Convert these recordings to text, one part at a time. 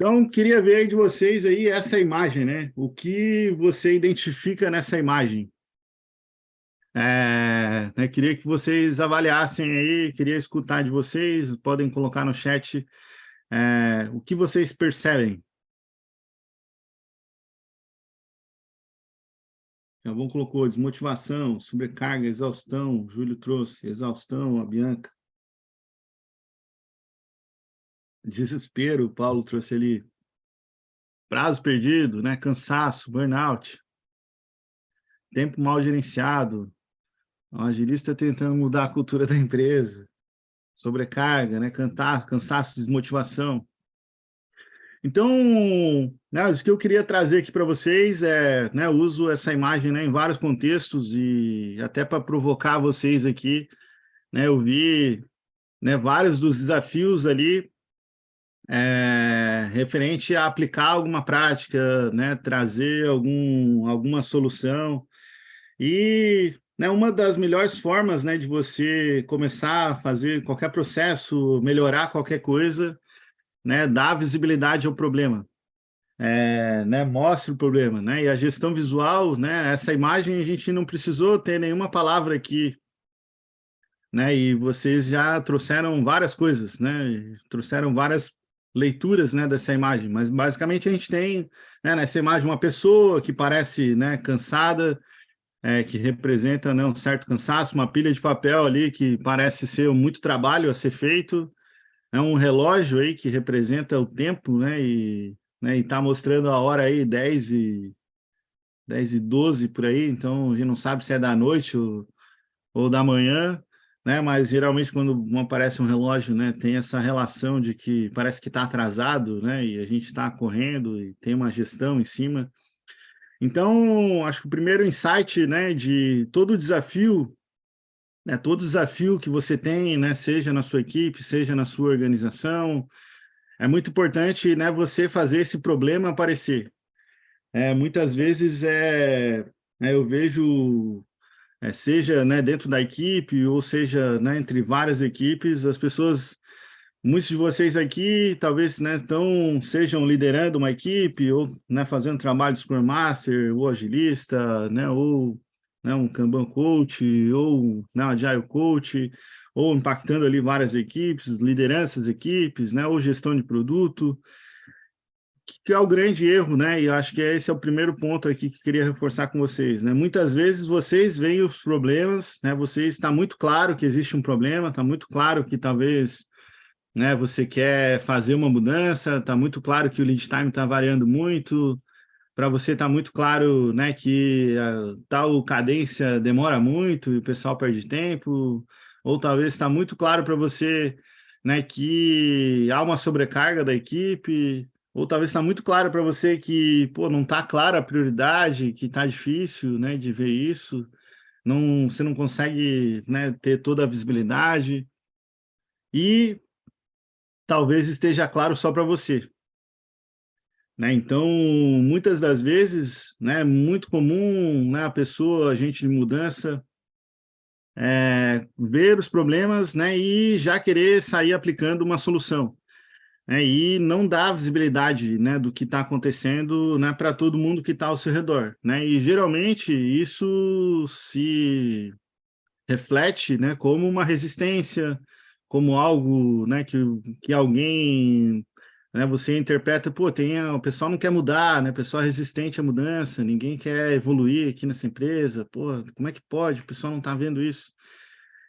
Então, queria ver aí de vocês aí essa imagem, né? O que você identifica nessa imagem? Né, queria que vocês avaliassem aí, queria escutar de vocês, podem colocar no chat, o que vocês percebem. Então, colocou desmotivação, sobrecarga, exaustão, o Júlio trouxe, exaustão, a Bianca. Desespero, o Paulo trouxe ali. Prazo perdido, né? Cansaço, burnout, tempo mal gerenciado, o agilista tentando mudar a cultura da empresa, sobrecarga, né? Cansaço, desmotivação. Então, né, isso que eu queria trazer aqui para vocês né, eu uso essa imagem, né, em vários contextos e até para provocar vocês aqui, né, eu vi, né, vários dos desafios ali referente a aplicar alguma prática, né, trazer alguma solução e, né, uma das melhores formas, né, de você começar a fazer qualquer processo, melhorar qualquer coisa, né, dar visibilidade ao problema. Né, mostra o problema, né? E a gestão visual, né? Essa imagem a gente não precisou ter nenhuma palavra aqui, né? E vocês já trouxeram várias coisas, né? Trouxeram várias leituras, né, dessa imagem, mas basicamente a gente tem, né, nessa imagem uma pessoa que parece, né, cansada, que representa, né, um certo cansaço, uma pilha de papel ali que parece ser muito trabalho a ser feito, é um relógio aí que representa o tempo, né, e tá mostrando a hora aí 10:12 por aí, então a gente não sabe se é da noite ou da manhã, né, mas geralmente quando aparece um relógio, né, tem essa relação de que parece que está atrasado, né, e a gente está correndo e tem uma gestão em cima. Então, acho que o primeiro insight, né, de todo desafio, né, todo desafio que você tem, né, seja na sua equipe, seja na sua organização, é muito importante, né, você fazer esse problema aparecer. Muitas vezes eu vejo, seja, né, dentro da equipe, ou seja, né, entre várias equipes, as pessoas, muitos de vocês aqui, talvez, né, sejam liderando uma equipe, ou, né, fazendo trabalho de Scrum Master, ou agilista, né, ou, né, um Kanban Coach, ou, né, um Agile Coach, ou impactando ali várias equipes, lideranças equipes, né, ou gestão de produto, que é o grande erro, né? E eu acho que esse é o primeiro ponto aqui que queria reforçar com vocês, né? Muitas vezes vocês veem os problemas, né? Vocês está muito claro que existe um problema, está muito claro que talvez, né, você quer fazer uma mudança, está muito claro que o lead time está variando muito, para você está muito claro, né, que a tal cadência demora muito e o pessoal perde tempo, ou talvez está muito claro para você, né, que há uma sobrecarga da equipe, ou talvez está muito claro para você que, pô, não está clara a prioridade, que está difícil, né, de ver isso, você não consegue, né, ter toda a visibilidade, e talvez esteja claro só para você. Né? Então, muitas das vezes, né, muito comum, né, a pessoa, agente de mudança, ver os problemas, né, e já querer sair aplicando uma solução, né, e não dar visibilidade, né, do que está acontecendo, né, para todo mundo que está ao seu redor, né, e geralmente isso se reflete, né, como uma resistência, como algo, né, que alguém, né, você interpreta, pô, o pessoal não quer mudar, né, o pessoal é resistente à mudança, ninguém quer evoluir aqui nessa empresa, pô, como é que pode? O pessoal não está vendo isso.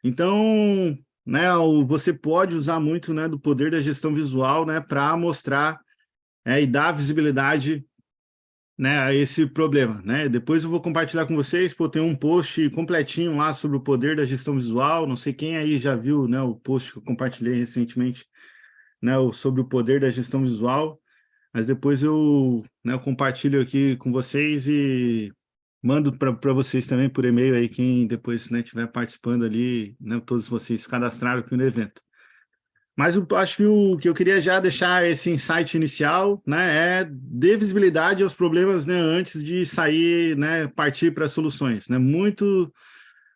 Então, né, você pode usar muito, né, do poder da gestão visual, né, para mostrar, e dar visibilidade, né, a esse problema, né? Depois eu vou compartilhar com vocês, pô, tem um post completinho lá sobre o poder da gestão visual, não sei quem aí já viu, né, o post que eu compartilhei recentemente, né, sobre o poder da gestão visual, mas depois né, eu compartilho aqui com vocês e mando para vocês também por e-mail aí, quem depois, né, estiver participando ali, né, todos vocês cadastraram aqui no evento. Mas eu acho que o que eu queria já deixar esse insight inicial, né, é dê visibilidade aos problemas, né, antes de sair, né, partir para soluções, né?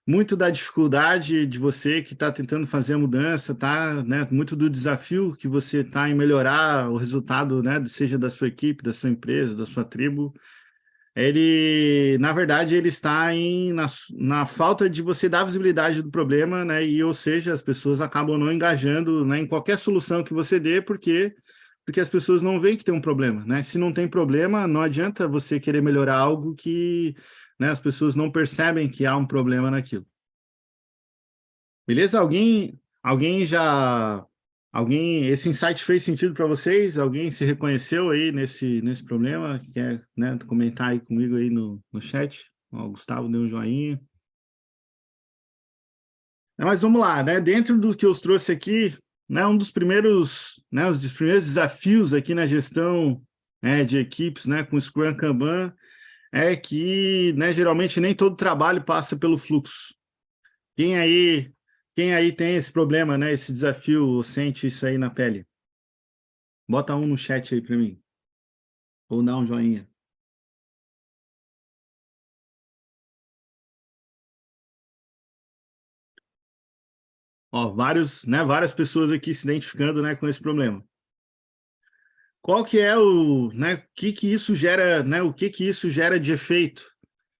muito da dificuldade de você que está tentando fazer a mudança, tá, né, muito do desafio que você está em melhorar o resultado, né, seja da sua equipe, da sua empresa, da sua tribo. Ele, na verdade, ele está na falta de você dar visibilidade do problema, né, e, ou seja, as pessoas acabam não engajando, né, em qualquer solução que você dê, porque as pessoas não veem que tem um problema, né? Se não tem problema, não adianta você querer melhorar algo que, né, as pessoas não percebem que há um problema naquilo. Beleza? Esse insight fez sentido para vocês? Alguém se reconheceu aí nesse problema? Quer, né, comentar aí comigo aí no chat? Ó, o Gustavo deu um joinha. Mas vamos lá, né? Dentro do que eu trouxe aqui, né, os dos primeiros desafios aqui na gestão, né, de equipes, né, com Scrum Kanban, é que, né, geralmente nem todo trabalho passa pelo fluxo. Quem aí, quem aí tem esse problema, né, esse desafio, ou sente isso aí na pele? Bota um no chat aí para mim, ou dá um joinha. Ó, várias pessoas aqui se identificando, né, com esse problema. Qual que é que isso gera, né, o que isso gera de efeito,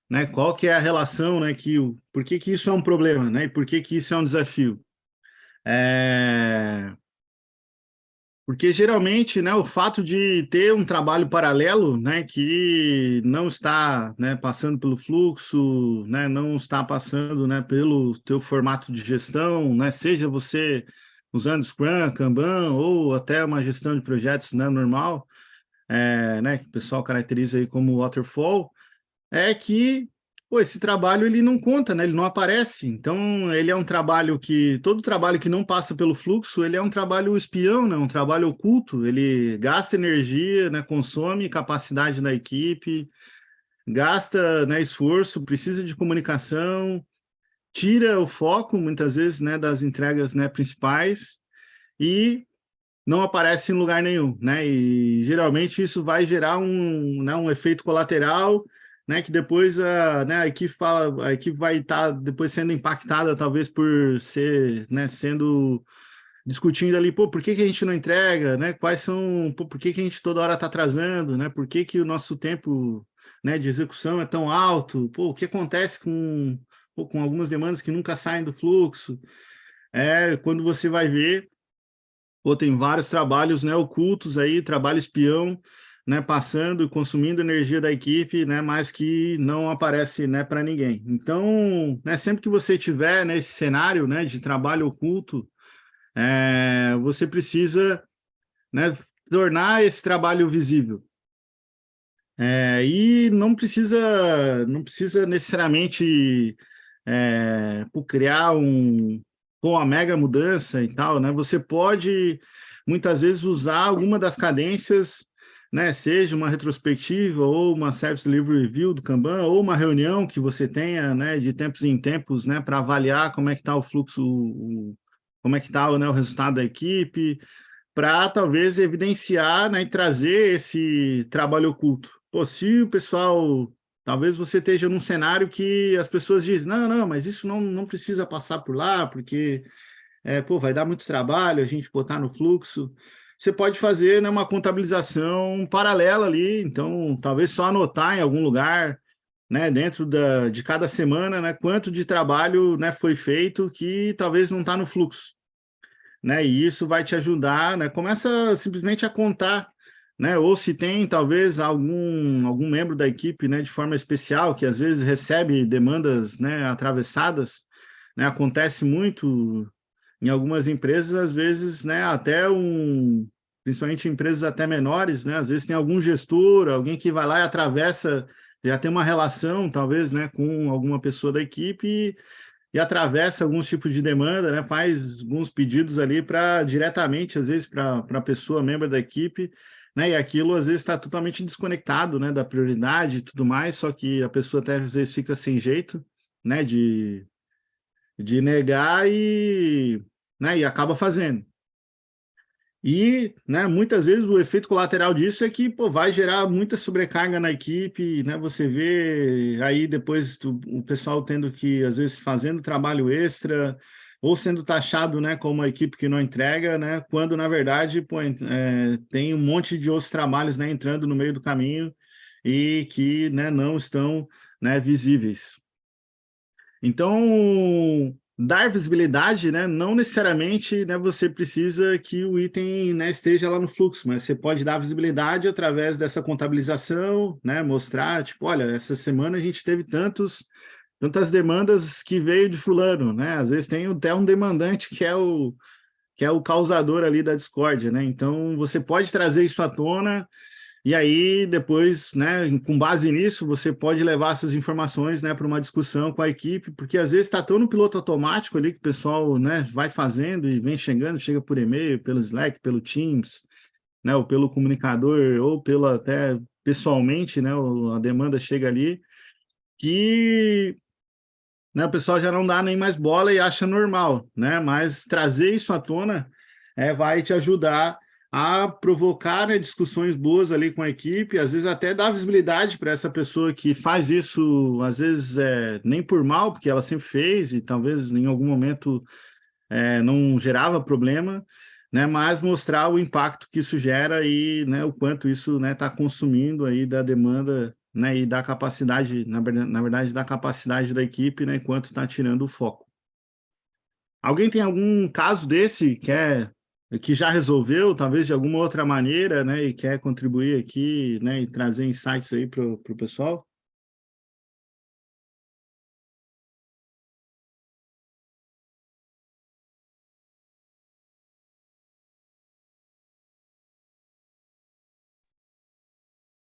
né? Qual que é a relação, né, por que isso é um problema, né? E por que isso é um desafio? É, Porque geralmente, né, o fato de ter um trabalho paralelo, né, que não está, né, passando pelo fluxo, né, não está passando, né, pelo teu formato de gestão, né, seja você usando Scrum, Kanban ou até uma gestão de projetos, né, normal, né, que o pessoal caracteriza aí como waterfall, é que pô, esse trabalho ele não conta, né? Ele não aparece. Então, ele é um trabalho que todo trabalho que não passa pelo fluxo, ele é um trabalho espião, né? Um trabalho oculto. Ele gasta energia, né? Consome capacidade da equipe, gasta, né, esforço, precisa de comunicação, tira o foco muitas vezes, né, das entregas, né, principais e não aparece em lugar nenhum, né? E geralmente isso vai gerar um efeito colateral, né? Que depois a equipe vai estar depois sendo impactada, talvez por ser, né? Sendo discutindo ali, pô, por que que a gente não entrega, né? Pô, por que que a gente toda hora está atrasando, né? Por que que o nosso tempo, né, de execução é tão alto? Pô, o que acontece com algumas demandas que nunca saem do fluxo? Quando você vai ver pô, tem vários trabalhos, né, ocultos aí, trabalho espião, né, passando e consumindo energia da equipe, né, mas que não aparece, né, para ninguém. Então, né, sempre que você tiver nesse cenário, né, de trabalho oculto, você precisa, né, tornar esse trabalho visível. E não precisa necessariamente criar uma mega mudança e tal, né? Você pode muitas vezes usar alguma das cadências, né? Seja uma retrospectiva ou uma Service Delivery Review do Kanban ou uma reunião que você tenha, né? De tempos em tempos, né? Para avaliar como é que está o fluxo, como é que está, né, o resultado da equipe, para talvez evidenciar, né, e trazer esse trabalho oculto. Pô, se o pessoal, talvez você esteja num cenário que as pessoas dizem, não, não, mas isso não precisa passar por lá, porque pô, vai dar muito trabalho a gente botar no fluxo. Você pode fazer, né, uma contabilização paralela ali, então talvez só anotar em algum lugar, né, dentro de cada semana, né, quanto de trabalho, né, foi feito que talvez não está no fluxo, né? E isso vai te ajudar, né? Começa simplesmente a contar, né? Ou se tem talvez algum membro da equipe, né, de forma especial, que às vezes recebe demandas, né, atravessadas, né? Acontece muito em algumas empresas, às vezes, né, principalmente em empresas até menores, né? Às vezes tem algum gestor, alguém que vai lá e atravessa, já tem uma relação, talvez, né, com alguma pessoa da equipe e atravessa alguns tipos de demanda, né? Faz alguns pedidos ali para diretamente, às vezes, para a pessoa, membro da equipe, né? E aquilo às vezes está totalmente desconectado, né, da prioridade e tudo mais, só que a pessoa até às vezes fica sem jeito, né, de negar né, e acaba fazendo. E, né, muitas vezes o efeito colateral disso é que, pô, vai gerar muita sobrecarga na equipe, né? Você vê aí depois o pessoal tendo que, às vezes, fazendo trabalho extra ou sendo taxado, né, como uma equipe que não entrega, né? Quando, na verdade, pô, tem um monte de outros trabalhos, né, entrando no meio do caminho e que, né, não estão, né, visíveis. Então, dar visibilidade, né, não necessariamente, né, você precisa que o item, né, esteja lá no fluxo, mas você pode dar visibilidade através dessa contabilização, né, mostrar, tipo, olha, essa semana a gente teve tantas demandas que veio de fulano, né? Às vezes tem até um demandante que é o causador ali da discórdia, né? Então, você pode trazer isso à tona e aí, depois, né, com base nisso, você pode levar essas informações, né, para uma discussão com a equipe, porque às vezes está tão no piloto automático ali que o pessoal, né, vai fazendo e vem chegando, chega por e-mail, pelo Slack, pelo Teams, né, ou pelo comunicador, ou pelo até pessoalmente, né, a demanda chega ali, que, né, o pessoal já não dá nem mais bola e acha normal, né, mas trazer isso à tona vai te ajudar a provocar, né, discussões boas ali com a equipe, às vezes até dar visibilidade para essa pessoa que faz isso, às vezes nem por mal, porque ela sempre fez e talvez em algum momento não gerava problema, né, mas mostrar o impacto que isso gera e, né, o quanto isso, né, está consumindo aí da demanda, né, e da capacidade, na verdade, da capacidade da equipe, né, enquanto está tirando o foco. Alguém tem algum caso desse que já resolveu, talvez de alguma outra maneira, né, e quer contribuir aqui, né, e trazer insights aí para o pessoal?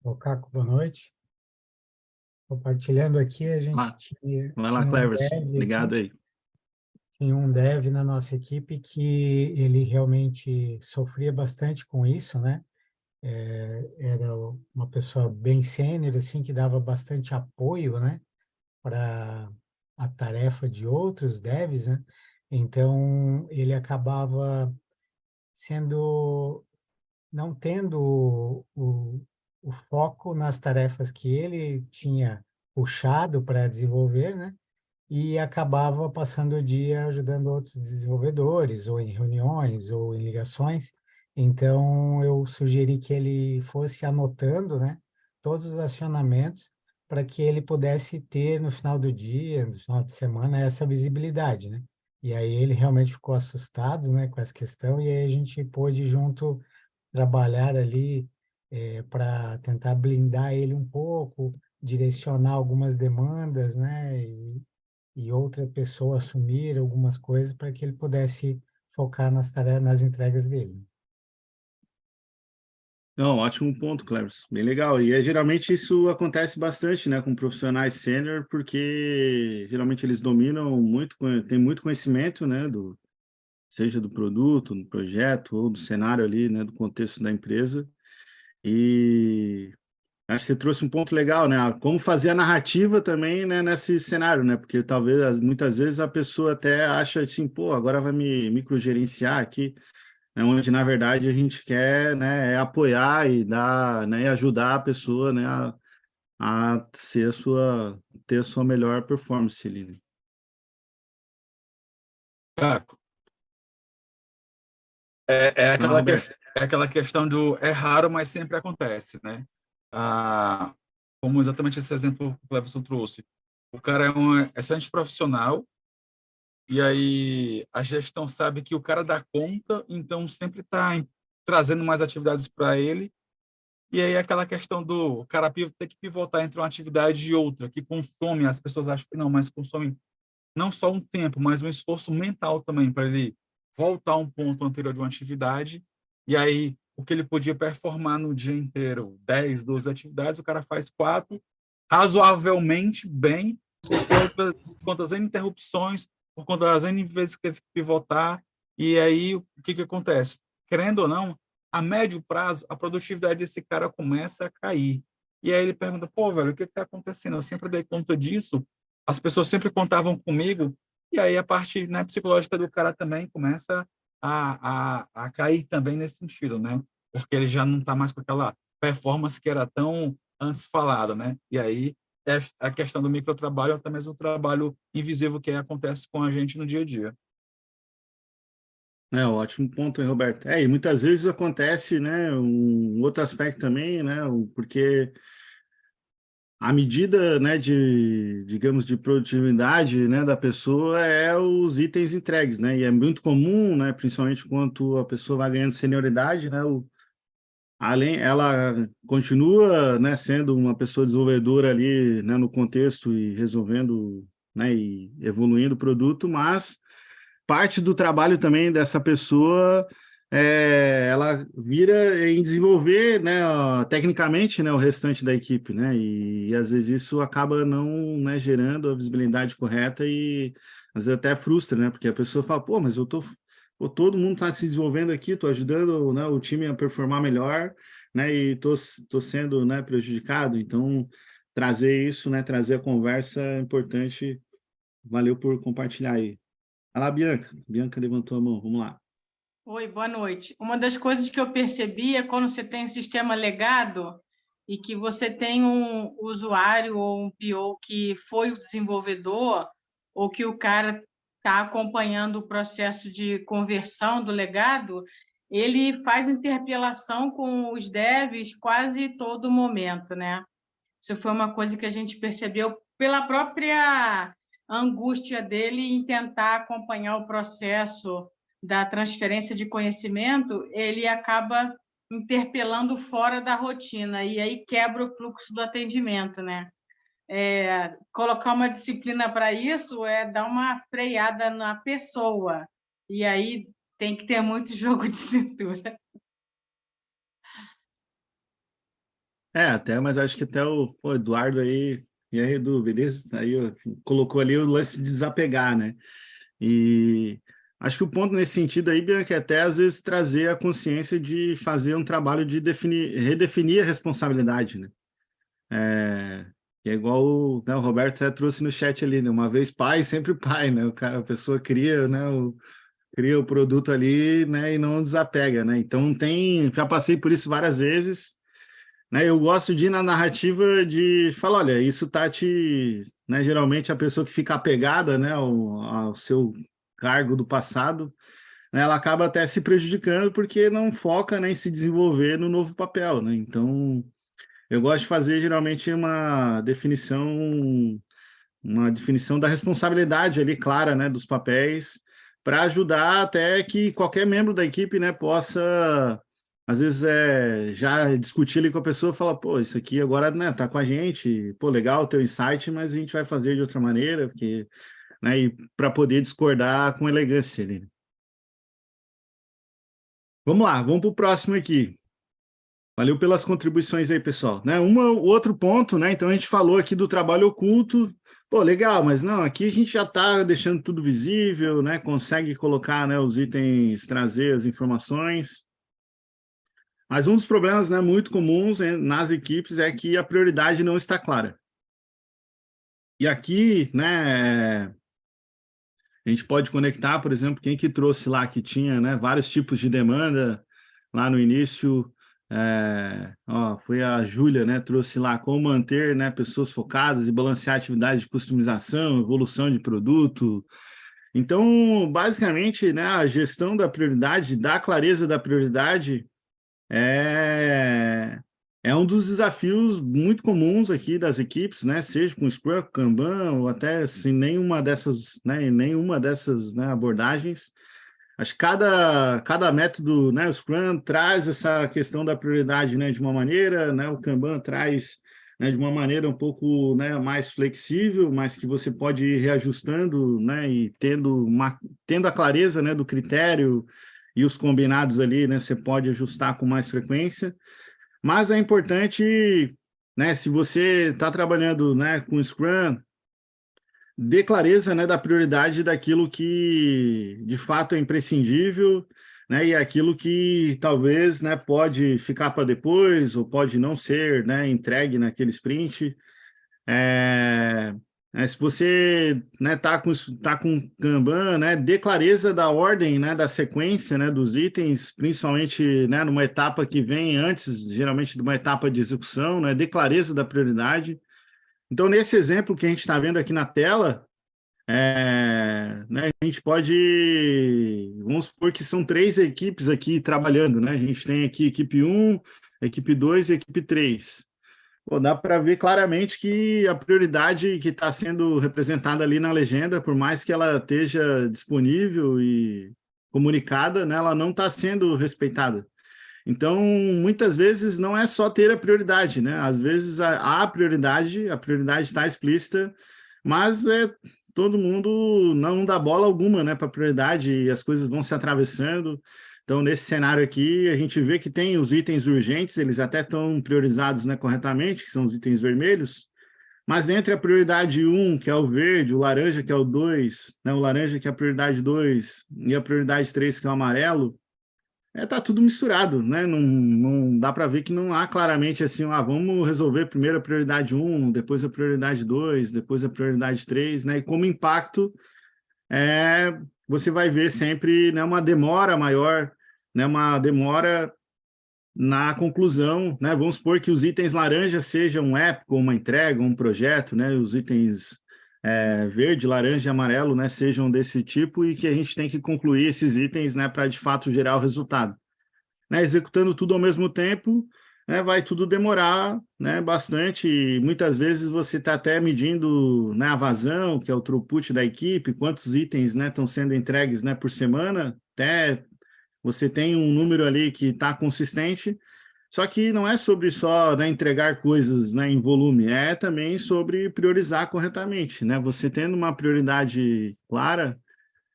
Ô, Caco, boa noite. Compartilhando aqui, a gente Ah, tinha, vai lá, tinha um Cleverson. dev Obrigado aqui, aí. tinha um dev na nossa equipe que ele realmente sofria bastante com isso, né? Era uma pessoa bem sênior, assim, que dava bastante apoio, né? Para a tarefa de outros devs, né? Então, ele acabava sendo, não tendo o foco nas tarefas que ele tinha puxado para desenvolver, né? E acabava passando o dia ajudando outros desenvolvedores, ou em reuniões, ou em ligações. Então, eu sugeri que ele fosse anotando, né, todos os acionamentos para que ele pudesse ter no final do dia, no final de semana, essa visibilidade, né? E aí ele realmente ficou assustado, né, com essa questão, e aí a gente pôde junto trabalhar ali para tentar blindar ele um pouco, direcionar algumas demandas, né, e outra pessoa assumir algumas coisas para que ele pudesse focar nas tarefas, nas entregas dele. Não, ótimo ponto, Cleverson. Bem legal. E geralmente isso acontece bastante, né, com profissionais sênior, porque geralmente eles dominam muito, têm muito conhecimento, né, seja do produto, do projeto ou do cenário ali, né, do contexto da empresa. E acho que você trouxe um ponto legal, né? Como fazer a narrativa também, né, nesse cenário, né? Porque talvez muitas vezes a pessoa até acha assim, pô, agora vai me microgerenciar aqui, né? Onde na verdade a gente quer, né, apoiar e dar, né, e ajudar a pessoa, né, a ter a sua melhor performance ali, né? Caco, é Fala, aquela, Roberto. é aquela questão do é raro, mas sempre acontece, né? Ah, como exatamente esse exemplo que o Cleverson trouxe. O cara é um excelente profissional, e aí a gestão sabe que o cara dá conta, então sempre está trazendo mais atividades para ele, e aí aquela questão do cara ter que pivotar entre uma atividade e outra, que consome, as pessoas acham que não, mas consome não só um tempo, mas um esforço mental também para ele voltar a um ponto anterior de uma atividade. E aí, o que ele podia performar no dia inteiro, 10, 12 atividades, o cara faz 4, razoavelmente bem, porque outras, por conta das N interrupções, por conta das N vezes que teve que pivotar. E aí, o que que acontece? Querendo ou não, a médio prazo, a produtividade desse cara começa a cair. E aí ele pergunta, pô, velho, o que está acontecendo? Eu sempre dei conta disso, as pessoas sempre contavam comigo, e aí a parte, né, psicológica do cara também começa a cair também nesse sentido, né? Porque ele já não está mais com aquela performance que era tão antes falada, né? E aí é a questão do microtrabalho, até mesmo o trabalho invisível que acontece com a gente no dia a dia. É, ótimo ponto, hein, Roberto. E muitas vezes acontece, né, um outro aspecto também, né, porque a medida, né, de, digamos, de produtividade, né, da pessoa é os itens entregues, né, e é muito comum, né, principalmente quando a pessoa vai ganhando senioridade, né, além, ela continua, né, sendo uma pessoa desenvolvedora ali, né, no contexto e resolvendo, né, e evoluindo o produto, mas parte do trabalho também dessa pessoa ela vira em desenvolver, né, tecnicamente, né, o restante da equipe, né, e às vezes isso acaba não, né, gerando a visibilidade correta e às vezes até frustra, né, porque a pessoa fala, pô, mas pô, todo mundo está se desenvolvendo aqui, estou ajudando, né, o time a performar melhor, né, e tô sendo, né, prejudicado, então trazer isso, né, trazer a conversa é importante. Valeu por compartilhar aí. Olha lá, Bianca. Bianca levantou a mão. Vamos lá. Oi, boa noite. Uma das coisas que eu percebi é quando você tem um sistema legado e que você tem um usuário ou um PO que foi o desenvolvedor ou que o cara está acompanhando o processo de conversão do legado, ele faz interpelação com os devs quase todo momento, né? Isso foi uma coisa que a gente percebeu pela própria angústia dele em tentar acompanhar o processo da transferência de conhecimento, ele acaba interpelando fora da rotina, e aí quebra o fluxo do atendimento, né? Colocar uma disciplina para isso é dar uma freada na pessoa, e aí tem que ter muito jogo de cintura. Mas acho que até o Eduardo aí, e aí, Edu, beleza? Aí colocou ali o lance de desapegar, né? E acho que o ponto nesse sentido aí, Bianca, é até às vezes trazer a consciência de fazer um trabalho de redefinir a responsabilidade, né? Que é igual né, o Roberto até trouxe no chat ali, né? Uma vez pai, sempre pai, né? A pessoa cria, né? Cria o produto ali, né? E não desapega, né? Então já passei por isso várias vezes, né? Eu gosto de ir na narrativa de falar, olha, isso tá né? Geralmente a pessoa que fica apegada, né? Ao seu cargo do passado, né? Ela acaba até se prejudicando porque não foca, né? Em se desenvolver no novo papel, né? Então eu gosto de fazer geralmente uma definição da responsabilidade ali clara, né? Dos papéis para ajudar até que qualquer membro da equipe, né? Possa às vezes já discutir ali com a pessoa, falar, pô, isso aqui agora, né, tá com a gente, pô, legal o teu insight, mas a gente vai fazer de outra maneira, porque, né, e para poder discordar com elegância ali. Vamos lá, vamos para o próximo aqui. Valeu pelas contribuições aí, pessoal. Né, o outro ponto, né? Então a gente falou aqui do trabalho oculto. Pô, legal, mas não, aqui a gente já está deixando tudo visível, né? Consegue colocar, né, os itens, trazer as informações. Mas um dos problemas, né, muito comuns, né, nas equipes é que a prioridade não está clara. E aqui, né, a gente pode conectar, por exemplo, quem que trouxe lá que tinha, né, vários tipos de demanda lá no início, foi a Júlia, né, trouxe lá como manter, né, pessoas focadas e balancear atividades de customização, evolução de produto. Então, basicamente, né, a gestão da prioridade, da clareza da prioridade, é, é um dos desafios muito comuns aqui das equipes, né? Seja com Scrum, Kanban, ou até sem nenhuma dessas, né? Nenhuma dessas, né, abordagens. Acho que cada método, né? O Scrum traz essa questão da prioridade, né? De uma maneira, né? O Kanban traz, né, de uma maneira um pouco, né, mais flexível, mas que você pode ir reajustando, né? E tendo a clareza, né, do critério e os combinados ali, né? Você pode ajustar com mais frequência. Mas é importante, né? Se você está trabalhando, né, com Scrum, dê clareza, né, da prioridade daquilo que de fato é imprescindível, né? E aquilo que talvez, né, pode ficar para depois ou pode não ser, né, entregue naquele sprint. Se você, né, tá com Kanban, né, dê clareza da ordem, né, da sequência, né, dos itens, principalmente, né, numa etapa que vem antes, geralmente, de uma etapa de execução, né, dê clareza da prioridade. Então, nesse exemplo que a gente está vendo aqui na tela, né, a gente pode, vamos supor que são 3 equipes aqui trabalhando, né? A gente tem aqui equipe 1, equipe 2 e equipe 3. Pô, dá para ver claramente que a prioridade que está sendo representada ali na legenda, por mais que ela esteja disponível e comunicada, né, ela não está sendo respeitada. Então, muitas vezes não é só ter a prioridade, né? Às vezes a prioridade está explícita, mas todo mundo não dá bola alguma, né, para a prioridade e as coisas vão se atravessando. Então, nesse cenário aqui, a gente vê que tem os itens urgentes, eles até estão priorizados, né, corretamente, que são os itens vermelhos, mas entre a prioridade 1, que é o verde, o laranja, que é o 2, né, o laranja, que é a prioridade 2, e a prioridade 3, que é o amarelo, tá tudo misturado, né? Não dá para ver que não há claramente assim, vamos resolver primeiro a prioridade 1, depois a prioridade 2, depois a prioridade 3, né? E como impacto, você vai ver sempre, né, uma demora maior, né, uma demora na conclusão, né? Vamos supor que os itens laranja sejam um app, ou uma entrega, um projeto, né? Os itens verde, laranja e amarelo, né, sejam desse tipo e que a gente tem que concluir esses itens, né, para de fato gerar o resultado. Né, executando tudo ao mesmo tempo, né, vai tudo demorar, né, bastante, e muitas vezes você está até medindo, né, a vazão, que é o throughput da equipe, quantos itens, né, estão sendo entregues, né, por semana, até você tem um número ali que está consistente, só que não é sobre só, né, entregar coisas, né, em volume, é também sobre priorizar corretamente, né? Você tendo uma prioridade clara,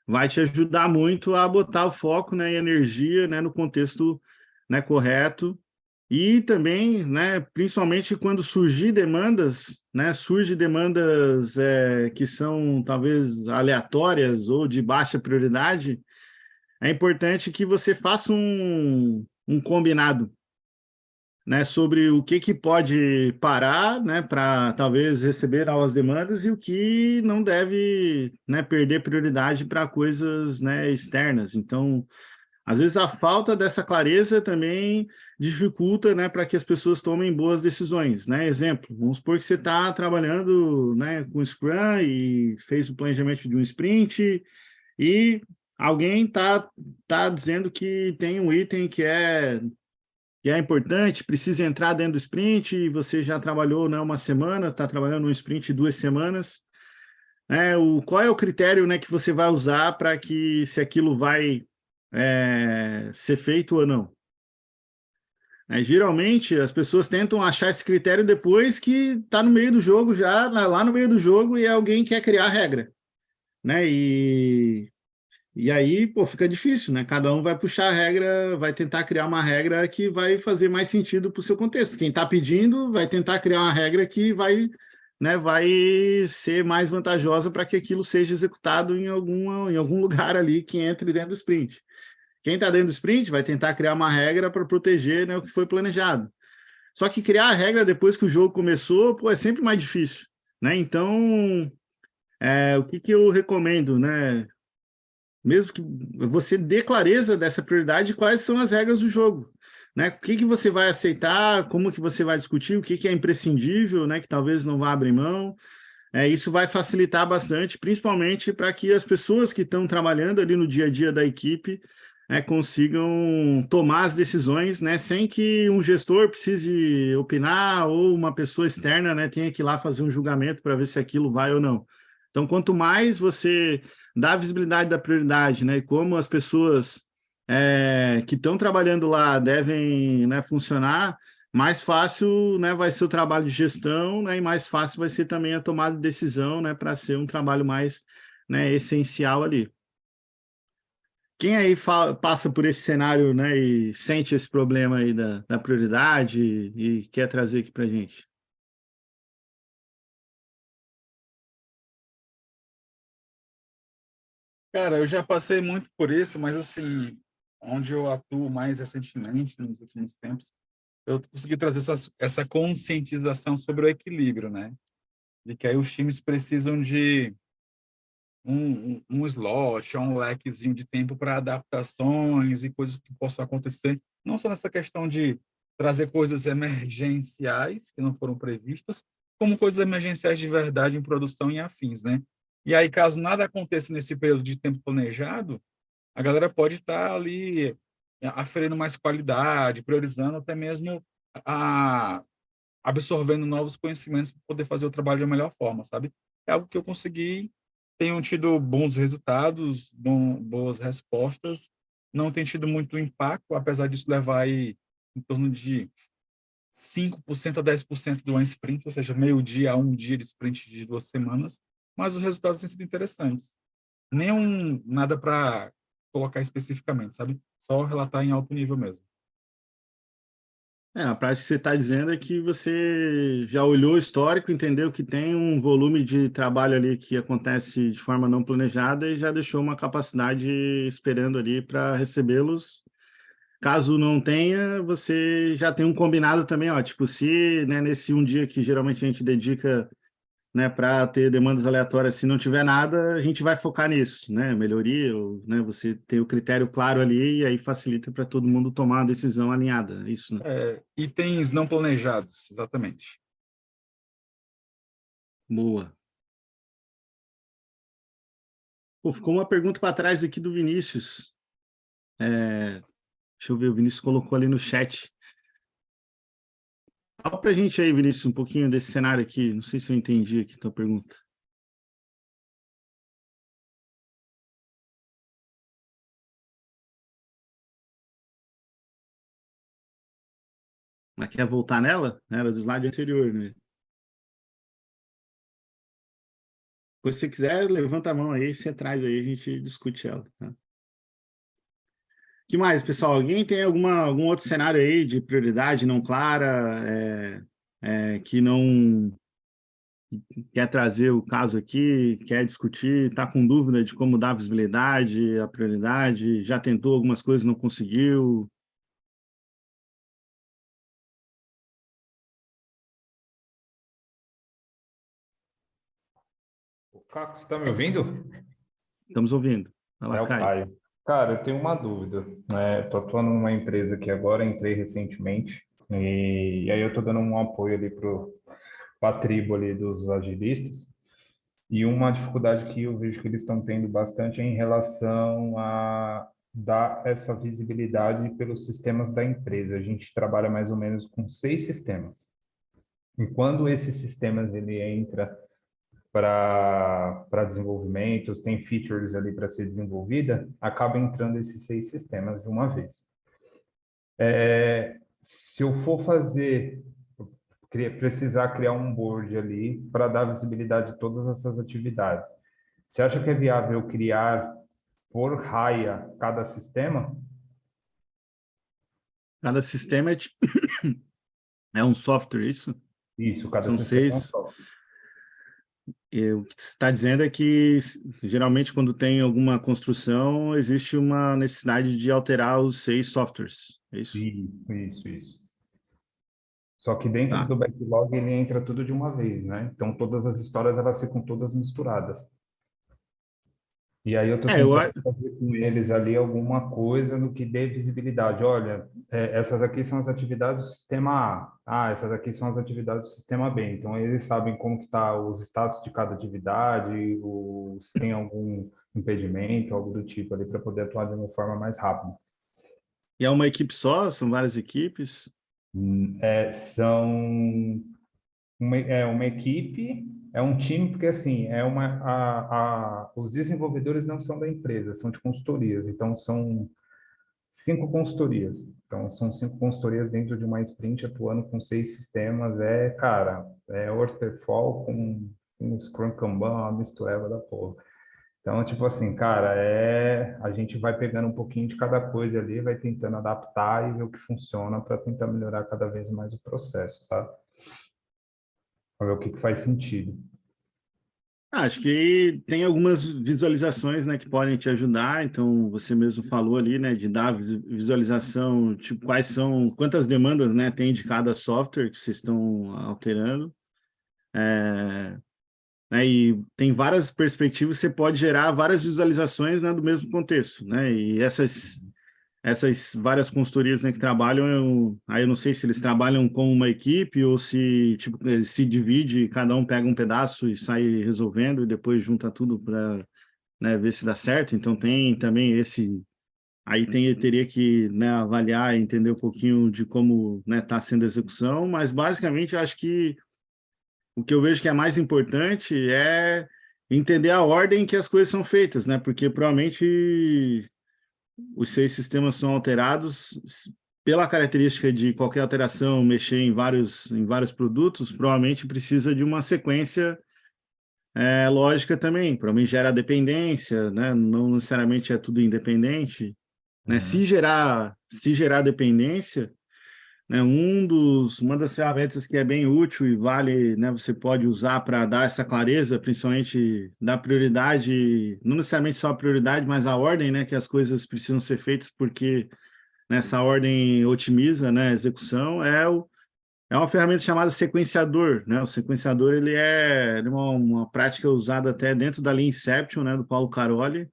vai te ajudar muito a botar o foco, né, e energia, né, no contexto, né, correto. E também, né, principalmente quando surgir demandas, né, surge demandas que são talvez aleatórias ou de baixa prioridade, é importante que você faça um combinado, né, sobre o que pode parar, né, para talvez receber novas demandas e o que não deve, né, perder prioridade para coisas, né, externas. Então, às vezes a falta dessa clareza também dificulta, né, para que as pessoas tomem boas decisões, né? Exemplo, vamos supor que você está trabalhando, né, com Scrum e fez o planejamento de um sprint e alguém tá dizendo que tem um item que é importante, precisa entrar dentro do sprint, e você já trabalhou, né, uma semana, está trabalhando um sprint 2 semanas, né, qual é o critério, né, que você vai usar para que se aquilo vai ser feito ou não? Geralmente, as pessoas tentam achar esse critério depois que está no meio do jogo, já lá no meio do jogo, e alguém quer criar a regra, né, e aí, pô, fica difícil, né? Cada um vai puxar a regra, vai tentar criar uma regra que vai fazer mais sentido para o seu contexto. Quem está pedindo vai tentar criar uma regra que vai, né, vai ser mais vantajosa para que aquilo seja executado em algum lugar ali que entre dentro do sprint. Quem está dentro do sprint vai tentar criar uma regra para proteger, né, o que foi planejado. Só que criar a regra depois que o jogo começou, pô, é sempre mais difícil, né? Então, o que eu recomendo, né? Mesmo que você dê clareza dessa prioridade, quais são as regras do jogo, né? O que você vai aceitar, como que você vai discutir, o que é imprescindível, né? Que talvez não vá abrir mão. Isso vai facilitar bastante, principalmente para que as pessoas que estão trabalhando ali no dia a dia da equipe, consigam tomar as decisões, né? Sem que um gestor precise opinar ou uma pessoa externa, né, tenha que ir lá fazer um julgamento para ver se aquilo vai ou não. Então, quanto mais você dá a visibilidade da prioridade, né, e como as pessoas que estão trabalhando lá devem, né, funcionar, mais fácil, né, vai ser o trabalho de gestão, né, e mais fácil vai ser também a tomada de decisão, né, para ser um trabalho mais, né, essencial ali. Quem aí passa por esse cenário, né, e sente esse problema aí da prioridade e quer trazer aqui para a gente? Cara, eu já passei muito por isso, mas assim, onde eu atuo mais recentemente, nos últimos tempos, eu consegui trazer essa conscientização sobre o equilíbrio, né? de que aí os times precisam de um slot, um lequezinho de tempo para adaptações e coisas que possam acontecer, não só nessa questão de trazer coisas emergenciais que não foram previstas, como coisas emergenciais de verdade em produção e afins, né? E aí, caso nada aconteça nesse período de tempo planejado, a galera pode estar ali aferindo mais qualidade, priorizando, até mesmo absorvendo novos conhecimentos para poder fazer o trabalho de uma melhor forma, sabe? É algo que eu consegui, tenho tido bons resultados, boas respostas, não tem tido muito impacto, apesar disso levar aí em torno de 5% a 10% do one sprint, ou seja, meio dia a um dia de sprint de 2 semanas, mas os resultados têm sido interessantes. Nada para colocar especificamente, sabe? Só relatar em alto nível mesmo. Na prática, o que você está dizendo é que você já olhou o histórico, entendeu que tem um volume de trabalho ali que acontece de forma não planejada e já deixou uma capacidade esperando ali para recebê-los. Caso não tenha, você já tem um combinado também, ó, tipo, se, né, nesse um dia que geralmente a gente dedica, né, para ter demandas aleatórias, se não tiver nada, a gente vai focar nisso, né, melhoria, ou, né, você tem o critério claro ali e aí facilita para todo mundo tomar uma decisão alinhada, é isso, né? Itens não planejados, exatamente. Boa. Pô, ficou uma pergunta para trás aqui do Vinícius. Deixa eu ver, o Vinícius colocou ali no chat. Fala para a gente aí, Vinícius, um pouquinho desse cenário aqui. Não sei se eu entendi aqui a tua pergunta. Mas quer voltar nela? Era do slide anterior, né? Se você quiser, levanta a mão aí, você traz aí, a gente discute ela. Tá? Que mais, pessoal? Alguém tem algum outro cenário aí de prioridade não clara, que não quer trazer o caso aqui, quer discutir, está com dúvida de como dar visibilidade, a prioridade, já tentou algumas coisas, não conseguiu? O Caco, você está me ouvindo? Estamos ouvindo. Vai É lá, o Caio. Caio. Cara, eu tenho uma dúvida, né? Estou atuando numa empresa que agora entrei recentemente e aí eu estou dando um apoio ali para a tribo ali dos agilistas e uma dificuldade que eu vejo que eles estão tendo bastante é em relação a dar essa visibilidade pelos sistemas da empresa. A gente trabalha mais ou menos com 6 sistemas. E quando esses sistemas ele entra para desenvolvimento, tem features ali para ser desenvolvida, acaba entrando esses 6 sistemas de uma vez. Se eu for precisar criar um board ali para dar visibilidade a todas essas atividades, você acha que é viável criar por raia cada sistema? Cada sistema é um software, isso? Isso, cada São sistema é um 6. software. E o que você está dizendo é que, geralmente, quando tem alguma construção, existe uma necessidade de alterar os 6 softwares. É isso? Isso. Só que dentro Tá. do backlog ele entra tudo de uma vez, né? Então todas as histórias elas ficam todas misturadas. E aí eu estou Eu, tentando fazer com eles ali alguma coisa no que dê visibilidade. Olha, essas aqui são as atividades do sistema A. Ah, essas aqui são as atividades do sistema B. Então eles sabem como que está os status de cada atividade, se tem algum impedimento, algo do tipo ali para poder atuar de uma forma mais rápida. e é uma equipe só? São várias equipes? São uma equipe, é um time, porque assim, os desenvolvedores não são da empresa, são de consultorias, então são 5 consultorias. Então, são 5 consultorias dentro de uma sprint, atuando com 6 sistemas. Cara, é Waterfall com Scrum Kanban, uma mistureba da porra. Então, tipo assim, cara, a gente vai pegando um pouquinho de cada coisa ali, vai tentando adaptar e ver o que funciona para tentar melhorar cada vez mais o processo, sabe? Para ver o que faz sentido. Acho que tem algumas visualizações, né, que podem te ajudar. Então, você mesmo falou ali, né, de dar visualização, tipo, quantas demandas, né, tem de cada software que vocês estão alterando. né? E tem várias perspectivas, você pode gerar várias visualizações, né, do mesmo contexto, né? E essas várias consultorias, né, que trabalham, aí eu não sei se eles trabalham com uma equipe ou se tipo se divide, cada um pega um pedaço e sai resolvendo e depois junta tudo para, né, ver se dá certo. Então tem também esse, aí teria que, né, avaliar e entender um pouquinho de como, né, está sendo a execução, mas basicamente eu acho que o que eu vejo que é mais importante é entender a ordem que as coisas são feitas, né? Porque provavelmente os 6 sistemas são alterados pela característica de qualquer alteração mexer em vários produtos, provavelmente precisa de uma sequência lógica também. Provavelmente gera dependência, né? Não necessariamente é tudo independente, né? Se gerar dependência, né? Uma das ferramentas que é bem útil e vale, né, você pode usar para dar essa clareza, principalmente da prioridade, não necessariamente só a prioridade, mas a ordem, né, que as coisas precisam ser feitas, porque nessa ordem otimiza, né, a execução, é uma ferramenta chamada sequenciador, né? O sequenciador ele é uma prática usada até dentro da Lean Inception, né, do Paulo Caroli,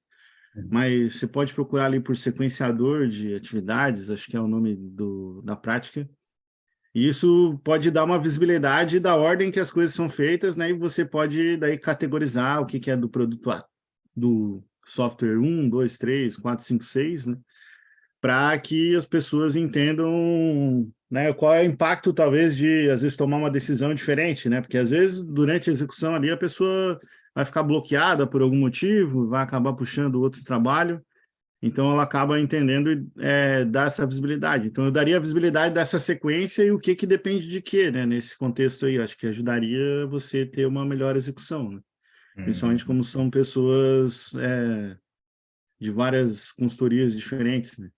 mas você pode procurar ali por sequenciador de atividades, acho que é o nome da prática. E isso pode dar uma visibilidade da ordem que as coisas são feitas, né? E você pode daí categorizar o que é do produto A, do software 1, 2, 3, 4, 5, 6, né? Para que as pessoas entendam, né, qual é o impacto, talvez, de, às vezes, tomar uma decisão diferente, né? Porque, às vezes, durante a execução ali, a pessoa vai ficar bloqueada por algum motivo, vai acabar puxando outro trabalho, então ela acaba entendendo e dá essa visibilidade. Então, eu daria a visibilidade dessa sequência e o que depende de quê, né? Nesse contexto aí, eu acho que ajudaria você ter uma melhor execução, né? Principalmente como são pessoas de várias consultorias diferentes, né?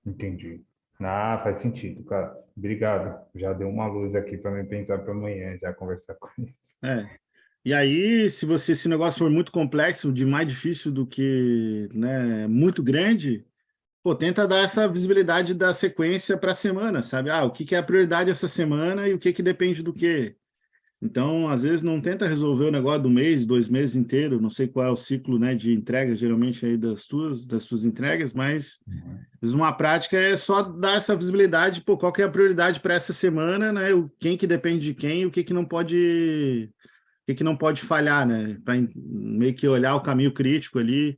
Entendi. Ah, faz sentido, cara. Obrigado. Já deu uma luz aqui para mim pensar para amanhã, já conversar com ele. É. E aí, se o negócio for muito complexo, de mais difícil do que, né, muito grande, pô, tenta dar essa visibilidade da sequência para a semana, sabe? Ah, o que é a prioridade essa semana e o que depende do quê? Então, às vezes, não tenta resolver o negócio do mês, 2 meses inteiro, não sei qual é o ciclo, né, de entrega, geralmente, aí das tuas entregas, mas uma prática é só dar essa visibilidade, pô, qual que é a prioridade para essa semana, né? Quem que depende de quem e o que não pode que não pode falhar, né? Para meio que olhar o caminho crítico ali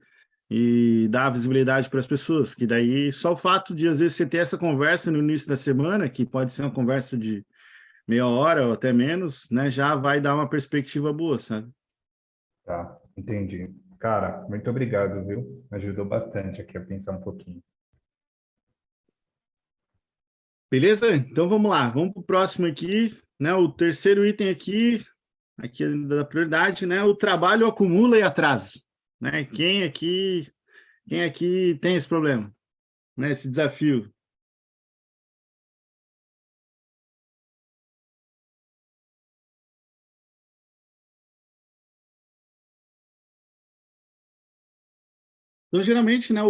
e dar visibilidade para as pessoas, porque daí só o fato de às vezes você ter essa conversa no início da semana, que pode ser uma conversa de meia hora ou até menos, né? Já vai dar uma perspectiva boa, sabe? Tá, entendi. Cara, muito obrigado, viu? Me ajudou bastante aqui a pensar um pouquinho. Beleza? Então vamos lá, vamos para o próximo aqui, né? O terceiro item aqui da prioridade, né? O trabalho acumula e atrasa, né? Quem aqui tem esse problema, né? Esse desafio? Então, geralmente, né,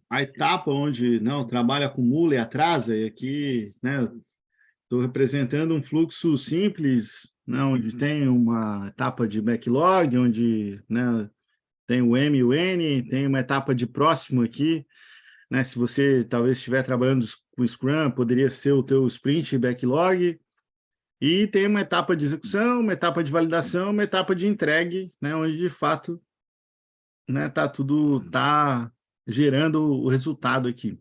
a etapa onde, né, o trabalho acumula e atrasa, e aqui, né, estou representando um fluxo simples, né, onde tem uma etapa de backlog, onde, né, tem o M e o N, tem uma etapa de próximo aqui, né, se você talvez estiver trabalhando com Scrum, poderia ser o teu sprint backlog, e tem uma etapa de execução, uma etapa de validação, uma etapa de entregue, né, onde de fato, né, tá gerando o resultado aqui.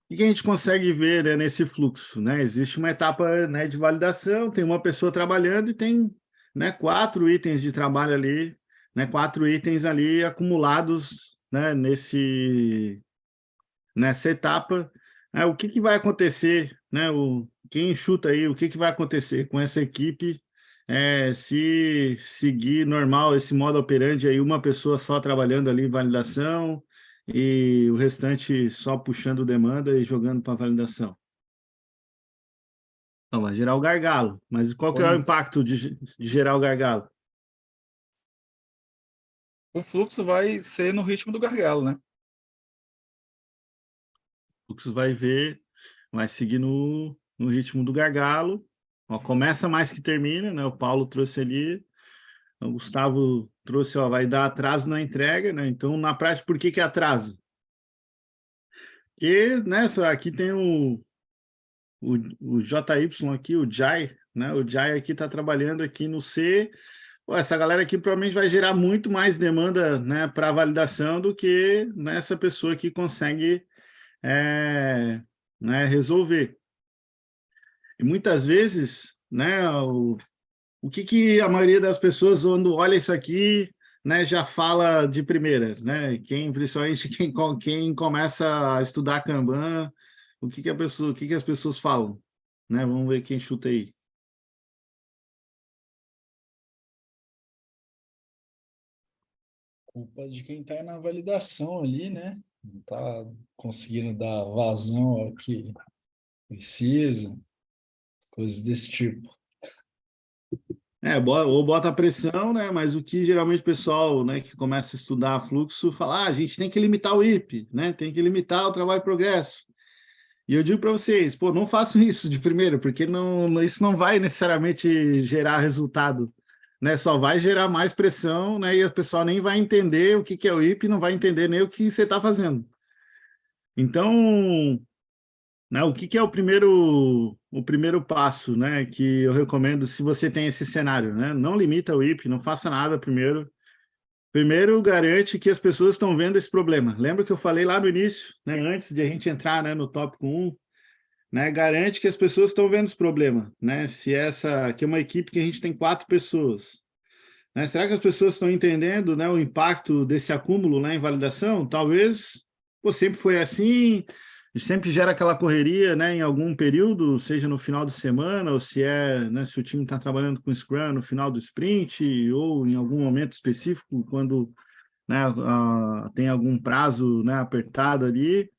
O que a gente consegue ver, né, nesse fluxo, né? Existe uma etapa, né, de validação, tem uma pessoa trabalhando e tem, né, 4 itens de trabalho ali, né, 4 itens ali acumulados, né, nessa etapa. O que vai acontecer, né? Quem chuta aí, o que vai acontecer com essa equipe se seguir normal esse modo operandi aí, uma pessoa só trabalhando ali validação e o restante só puxando demanda e jogando para validação? Não, vai gerar o gargalo. Mas qual que é o impacto de gerar o gargalo? O fluxo vai ser no ritmo do gargalo, né? O fluxo vai seguir no ritmo do gargalo, ó, começa mais que termina, né? O Paulo trouxe ali, o Gustavo trouxe, ó, vai dar atraso na entrega, né? Então, na prática, por que atrasa? Porque, né, aqui tem o JY aqui, o Jai, né? O Jai aqui está trabalhando aqui no C. Pô, essa galera aqui provavelmente vai gerar muito mais demanda, né, para validação do que nessa pessoa que consegue né, resolver. E muitas vezes, né, o que a maioria das pessoas, quando olha isso aqui, né, já fala de primeira, né? Principalmente quem começa a estudar Kanban, o que as pessoas falam, né? Vamos ver quem chuta aí. Culpa de quem está na validação ali, né? Não está conseguindo dar vazão ao que precisa, coisas desse tipo. Ou bota pressão, né? Mas o que geralmente o pessoal, né, que começa a estudar fluxo fala, a gente tem que limitar o IP, né? Tem que limitar o trabalho e progresso. E eu digo para vocês, pô, não façam isso de primeiro, porque isso não vai necessariamente gerar resultado, né? Só vai gerar mais pressão, né? E o pessoal nem vai entender o que é o IP, não vai entender nem o que você está fazendo. Então, né, o que é o primeiro passo, né? Que eu recomendo se você tem esse cenário, né? Não limita o IP, não faça nada primeiro. Primeiro, garante que as pessoas estão vendo esse problema. Lembra que eu falei lá no início, né, antes de a gente entrar, né, no tópico 1, né, garante que as pessoas estão vendo esse problema, né? Se essa aqui é uma equipe que a gente tem 4 pessoas, né? Será que as pessoas estão entendendo, né, o impacto desse acúmulo, né, em validação? Talvez, pô, sempre foi assim, sempre gera aquela correria, né, em algum período, seja no final de semana, ou né, se o time está trabalhando com Scrum no final do sprint, ou em algum momento específico, quando, né, tem algum prazo, né, apertado ali,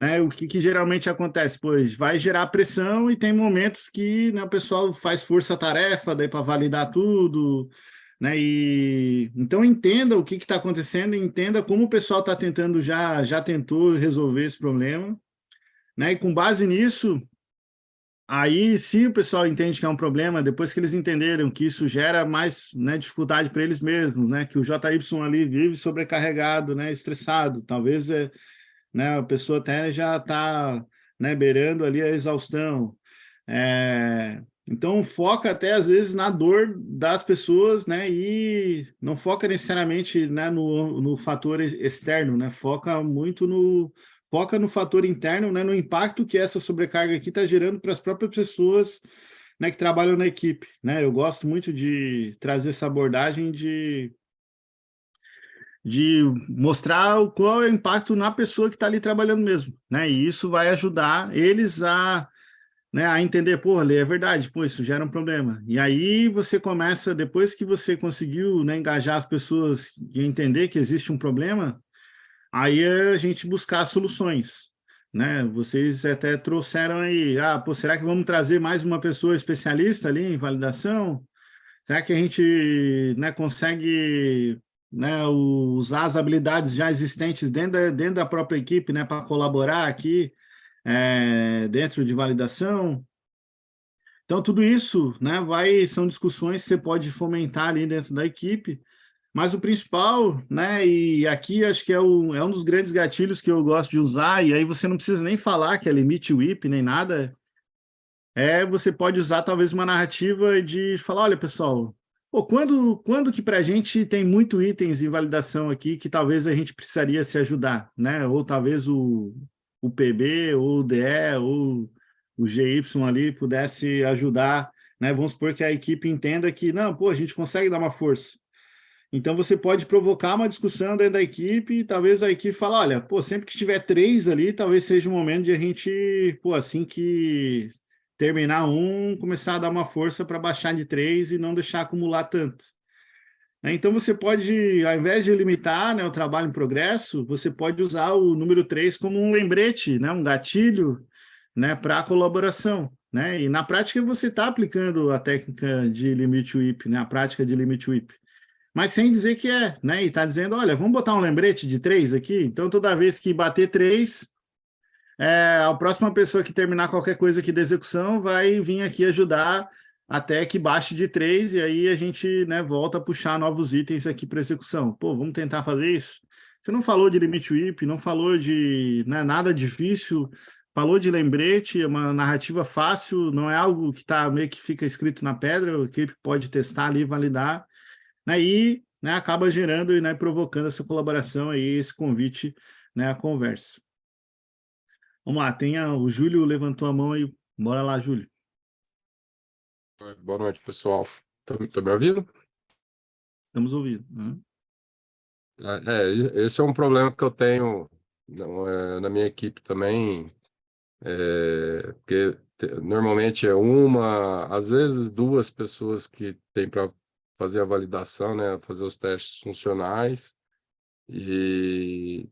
né, o que geralmente acontece? Pois vai gerar pressão e tem momentos que, né, o pessoal faz força-tarefa daí para validar tudo, né? E então entenda o que está acontecendo, entenda como o pessoal está tentando já tentou resolver esse problema, né? E com base nisso, aí se o pessoal entende que é um problema, depois que eles entenderam que isso gera mais, né, dificuldade para eles mesmos, né? Que o JY ali vive sobrecarregado, né? Estressado, talvez né, a pessoa até já está, né, beirando ali a exaustão. Então, foca até, às vezes, na dor das pessoas, né, e não foca necessariamente, né, no fator externo, né, foca no fator interno, né, no impacto que essa sobrecarga aqui está gerando para as próprias pessoas, né, que trabalham na equipe, né. Eu gosto muito de trazer essa abordagem de mostrar qual é o impacto na pessoa que está ali trabalhando mesmo, né? E isso vai ajudar eles né, a entender, pô, é verdade, pô, isso gera um problema. E aí você começa, depois que você conseguiu, né, engajar as pessoas e entender que existe um problema, aí é a gente buscar soluções, né? Vocês até trouxeram aí, pô, será que vamos trazer mais uma pessoa especialista ali em validação? Será que a gente, né, consegue, né, usar as habilidades já existentes dentro da própria equipe, né, para colaborar aqui dentro de validação? Então, tudo isso, né, são discussões que você pode fomentar ali dentro da equipe, mas o principal, né, e aqui acho que é um dos grandes gatilhos que eu gosto de usar, e aí você não precisa nem falar que é limite WIP nem nada, você pode usar talvez uma narrativa de falar, olha, pessoal, pô, quando que para a gente tem muito itens em validação aqui que talvez a gente precisaria se ajudar, né? Ou talvez o PB, ou o DE, ou o GY ali pudesse ajudar, né? Vamos supor que a equipe entenda que, não, pô, a gente consegue dar uma força. Então, você pode provocar uma discussão dentro da equipe e talvez a equipe fale, olha, pô, sempre que tiver 3 ali, talvez seja o momento de a gente, pô, assim que terminar começar a dar uma força para baixar de 3 e não deixar acumular tanto. Então, você pode, ao invés de limitar, né, o trabalho em progresso, você pode usar o número 3 como um lembrete, né, um gatilho, né, para a colaboração. Né? E na prática, você está aplicando a técnica de limite WIP, né, a prática de limite WIP. Mas sem dizer que né? E está dizendo, olha, vamos botar um lembrete de 3 aqui, então toda vez que bater 3, a próxima pessoa que terminar qualquer coisa aqui da execução vai vir aqui ajudar até que baixe de 3, e aí a gente, né, volta a puxar novos itens aqui para execução. Pô, vamos tentar fazer isso? Você não falou de limit WIP, não falou de, né, nada difícil, falou de lembrete, é uma narrativa fácil, não é algo que tá, meio que fica escrito na pedra, a equipe pode testar ali, validar, né, e, né, acaba gerando e, né, provocando essa colaboração aí, esse convite, né, à conversa. Vamos lá, o Júlio levantou a mão aí, bora lá, Júlio. Boa noite, pessoal. Tá me ouvindo? Estamos ouvindo, né? Esse é um problema que eu tenho na minha equipe também, porque normalmente é uma, às vezes duas pessoas que tem para fazer a validação, né, fazer os testes funcionais, e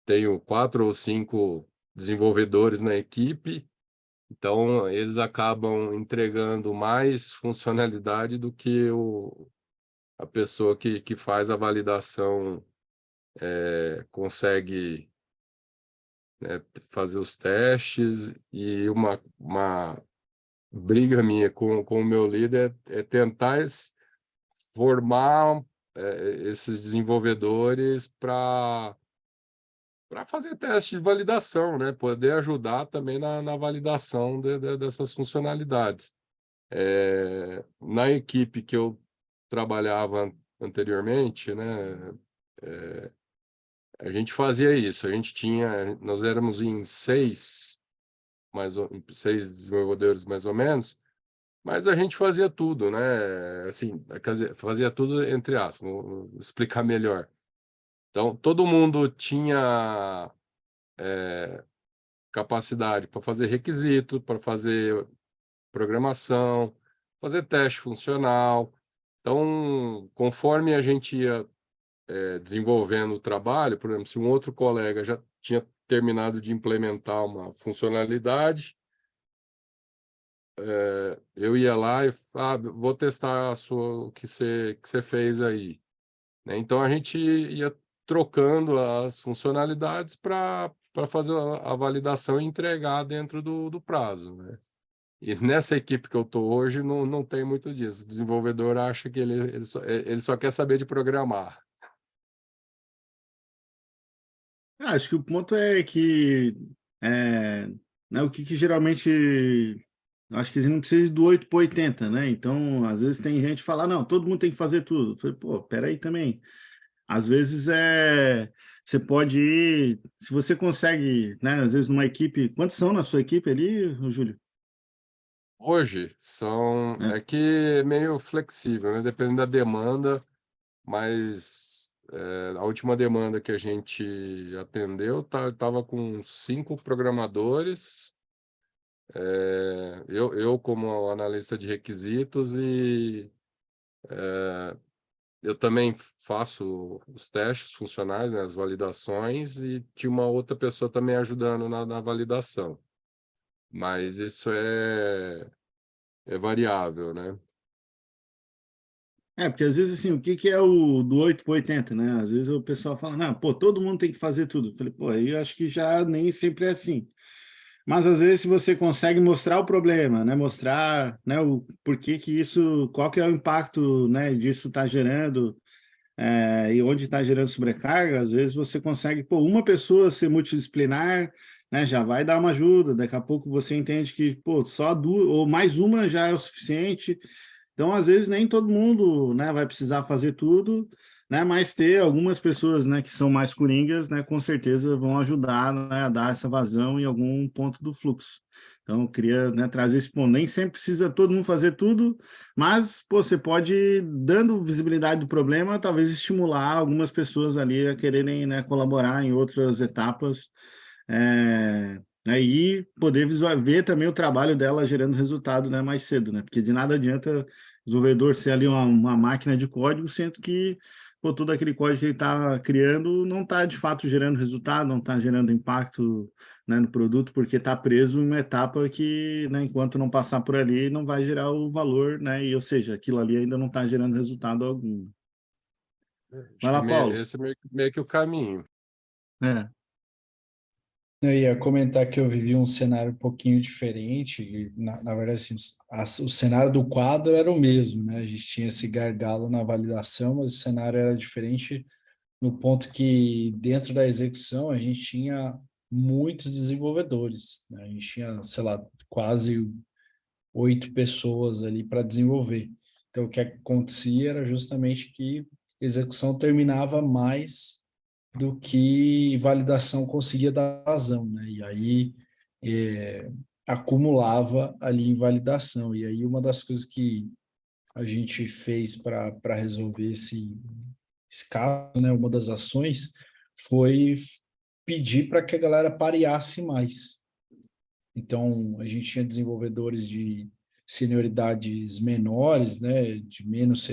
tenho 4 ou 5 desenvolvedores na equipe, então eles acabam entregando mais funcionalidade do que a pessoa que faz a validação consegue, né, fazer os testes. E uma briga minha com o meu líder é tentar formar esses desenvolvedores para fazer teste de validação, né? Poder ajudar também na validação dessas funcionalidades. Na equipe que eu trabalhava anteriormente, né? A gente fazia isso. Nós éramos em 6 desenvolvedores mais ou menos, mas a gente fazia tudo, né? Assim, quer dizer, fazia tudo entre aspas. Vou explicar melhor. Então, todo mundo tinha capacidade para fazer requisito, para fazer programação, fazer teste funcional. Então, conforme a gente ia desenvolvendo o trabalho, por exemplo, se um outro colega já tinha terminado de implementar uma funcionalidade, eu ia lá e vou testar o que você fez aí, né? Então a gente ia trocando as funcionalidades para fazer a validação e entregar dentro do prazo, né? E nessa equipe que eu estou hoje não tem muito disso. O desenvolvedor acha que ele só quer saber de programar. Acho que o ponto é que, né, o que geralmente, acho que a gente não precisa do 8 para 80, né? Então, às vezes tem gente que fala, não, todo mundo tem que fazer tudo. Eu falei, pô, peraí também. Às vezes você pode ir, se você consegue, né, às vezes numa equipe, quantos são na sua equipe ali, Júlio? Hoje É. é que é meio flexível, né? Depende da demanda, mas a última demanda que a gente atendeu estava com 5 programadores, eu como analista de requisitos, e eu também faço os testes funcionais, né, as validações, e tinha uma outra pessoa também ajudando na validação. Mas isso é variável, né? Porque às vezes, assim, o que é o do 8 para 80, né? Às vezes o pessoal fala, não, pô, todo mundo tem que fazer tudo. Eu falei, pô, aí eu acho que já nem sempre é assim. Mas às vezes se você consegue mostrar o problema, né? Mostrar, né, o porquê que isso, qual que é o impacto, né, disso está gerando, e onde está gerando sobrecarga, às vezes você consegue, pô, uma pessoa ser multidisciplinar, né, já vai dar uma ajuda. Daqui a pouco você entende que, pô, só duas ou mais uma já é o suficiente. Então, às vezes, nem todo mundo, né, vai precisar fazer tudo, né, mas ter algumas pessoas, né, que são mais coringas, né, com certeza vão ajudar, né, a dar essa vazão em algum ponto do fluxo. Então, eu queria, né, trazer esse ponto. Nem sempre precisa todo mundo fazer tudo, mas pô, você pode, dando visibilidade do problema, talvez estimular algumas pessoas ali a quererem, né, colaborar em outras etapas, aí poder ver também o trabalho dela gerando resultado, né, mais cedo, né? Porque de nada adianta o desenvolvedor ser ali uma máquina de código, sendo que pô, todo aquele código que ele está criando não está de fato gerando resultado, não está gerando impacto, né, no produto, porque está preso em uma etapa que, né, enquanto não passar por ali, não vai gerar o valor, né? E, ou seja, aquilo ali ainda não está gerando resultado algum. Vai Acho que lá, Paulo. esse é meio que o caminho. É. Eu ia comentar que eu vivi um cenário um pouquinho diferente. Na verdade, assim, o cenário do quadro era o mesmo, né? A gente tinha esse gargalo na validação, mas o cenário era diferente no ponto que, dentro da execução, a gente tinha muitos desenvolvedores, né? A gente tinha, sei lá, quase 8 pessoas ali para desenvolver. Então, o que acontecia era justamente que execução terminava mais do que validação conseguia dar vazão, né? E aí acumulava ali em validação. E aí uma das coisas que a gente fez para resolver esse caso, né? Uma das ações foi pedir para que a galera pareasse mais. Então, a gente tinha desenvolvedores de senioridades menores, né, de menos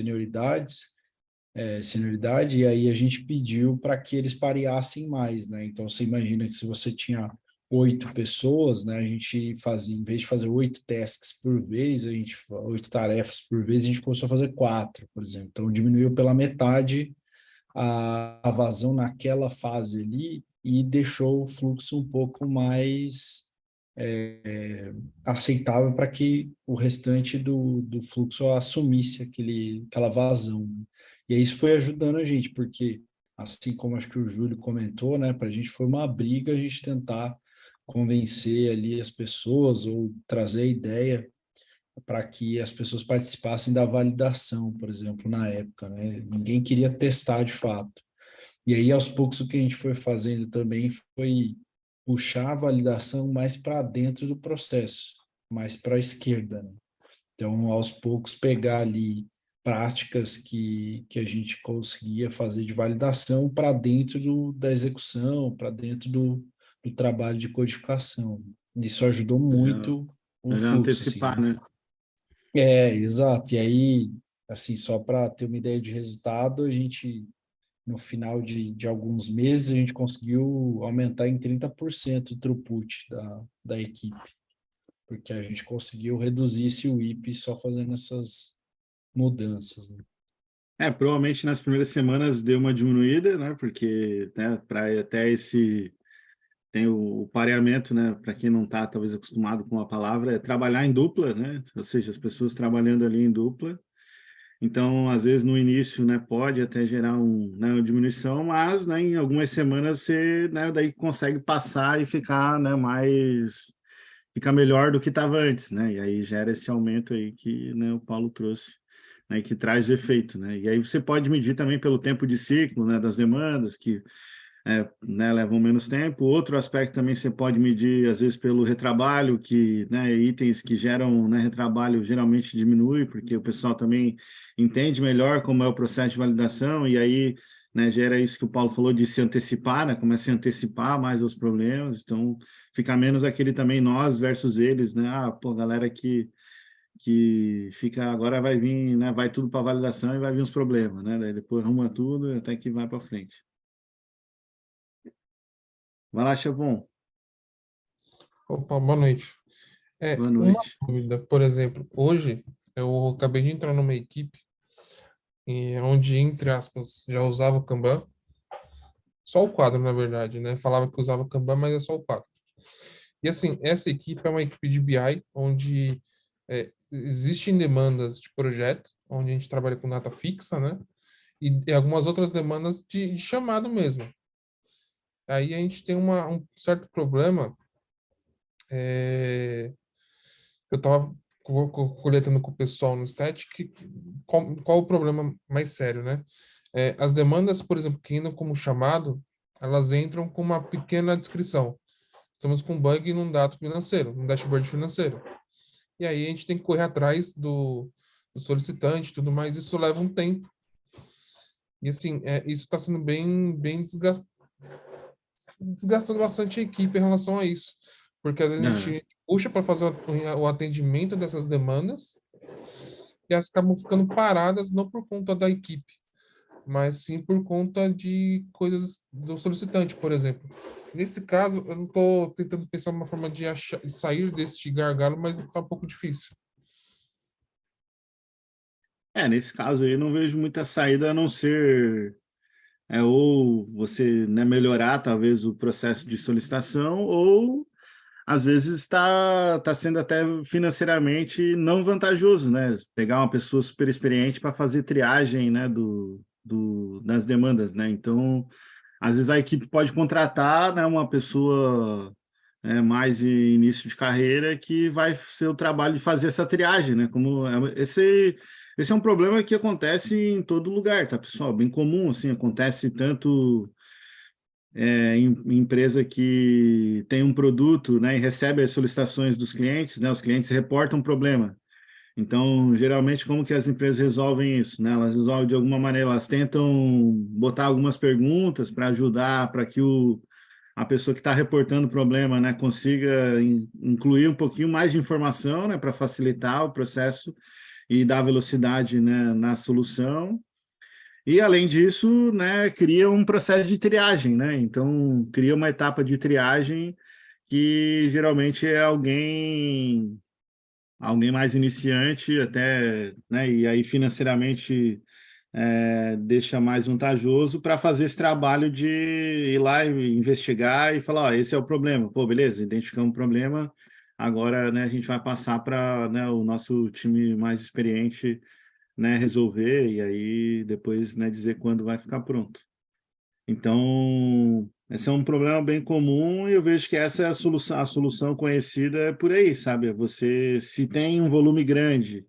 senioridade, e aí a gente pediu para que eles pareassem mais, né? Então, você imagina que se você tinha 8 pessoas, né, a gente fazia, em vez de fazer 8 tasks por vez, 8 tarefas por vez, a gente começou a fazer 4, por exemplo. Então, diminuiu pela metade a vazão naquela fase ali e deixou o fluxo um pouco mais aceitável para que o restante do fluxo assumisse aquela vazão, né? E aí isso foi ajudando a gente, porque, assim como acho que o Júlio comentou, né, para a gente foi uma briga a gente tentar convencer ali as pessoas ou trazer a ideia para que as pessoas participassem da validação, por exemplo, na época, né? Ninguém queria testar de fato. E aí, aos poucos, o que a gente foi fazendo também foi puxar a validação mais para dentro do processo, mais para a esquerda, né? Então, aos poucos, pegar ali práticas que a gente conseguia fazer de validação para dentro da execução, para dentro do trabalho de codificação. Isso ajudou Já, muito o já fluxo, assim, antecipar, né? né? Exato. E aí, assim, só para ter uma ideia de resultado, a gente no final de alguns meses, a gente conseguiu aumentar em 30% o throughput da equipe, porque a gente conseguiu reduzir esse WIP só fazendo essas mudanças, né? Provavelmente nas primeiras semanas deu uma diminuída, né? Porque, né, para até tem o pareamento, né? Para quem não está talvez acostumado com a palavra, é trabalhar em dupla, né? Ou seja, as pessoas trabalhando ali em dupla. Então, às vezes no início, né, pode até gerar né, uma diminuição, mas, né, em algumas semanas você, né, daí consegue passar e ficar, né, ficar melhor do que estava antes, né? E aí gera esse aumento aí que, né, o Paulo trouxe, né, que traz o efeito, né? E aí você pode medir também pelo tempo de ciclo, né, das demandas que né, levam menos tempo. Outro aspecto também você pode medir, às vezes, pelo retrabalho, que, né, itens que geram, né, retrabalho geralmente diminui, porque o pessoal também entende melhor como é o processo de validação, e aí, né, gera isso que o Paulo falou de se antecipar, né, começa a antecipar mais os problemas, então fica menos aquele também nós versus eles, né, pô, galera que fica, agora vai vir, né, vai tudo para validação e vai vir os problemas, né, daí depois arruma tudo até que vai para frente. Vai lá, Chavon. Opa, boa noite. Boa Uma noite. dúvida, por exemplo, hoje eu acabei de entrar numa equipe onde, entre aspas, já usava o Kanban, só o quadro, na verdade, né? Falava que usava Kanban, mas é só o quadro. E assim, essa equipe é uma equipe de BI, onde existem demandas de projeto, onde a gente trabalha com data fixa, né? E algumas outras demandas de chamado mesmo. Aí a gente tem um certo problema. Eu estava coletando com o pessoal no Static, qual o problema mais sério, né? As demandas, por exemplo, que entram como chamado, elas entram com uma pequena descrição. Estamos com bug num dado financeiro, num dashboard financeiro. E aí a gente tem que correr atrás do solicitante e tudo mais, isso leva um tempo. E assim, isso está sendo bem desgastando bastante a equipe em relação a isso. Porque às vezes a gente puxa para fazer o atendimento dessas demandas e elas acabam ficando paradas não por conta da equipe, mas sim por conta de coisas do solicitante, por exemplo. Nesse caso, eu não estou tentando pensar uma forma de sair desse gargalo, mas está um pouco difícil. Nesse caso aí, eu não vejo muita saída a não ser ou você, né, melhorar talvez o processo de solicitação, ou às vezes está sendo até financeiramente não vantajoso, né? Pegar uma pessoa super experiente para fazer triagem, né, das demandas, né? Então, às vezes a equipe pode contratar, né, uma pessoa mais em início de carreira que vai ser o trabalho de fazer essa triagem, né? Esse é um problema que acontece em todo lugar, tá, pessoal? Bem comum, assim, acontece tanto em empresa que tem um produto, né, e recebe as solicitações dos clientes, né, os clientes reportam um problema. Então, geralmente, como que as empresas resolvem isso, né? Elas resolvem de alguma maneira, elas tentam botar algumas perguntas para ajudar, para que a pessoa que está reportando o problema, né, consiga incluir um pouquinho mais de informação, né, para facilitar o processo e dar velocidade, né, na solução. E, além disso, né, cria um processo de triagem, né? Então, cria uma etapa de triagem que geralmente é alguém mais iniciante até, né? E aí financeiramente deixa mais vantajoso para fazer esse trabalho de ir lá e investigar e falar, ó, esse é o problema. Pô, beleza, identificamos o problema, agora, né, a gente vai passar para, né, o nosso time mais experiente, né, resolver e aí depois, né, dizer quando vai ficar pronto. Então, esse é um problema bem comum e eu vejo que essa é a solução conhecida é por aí, sabe? Você, se tem um volume grande,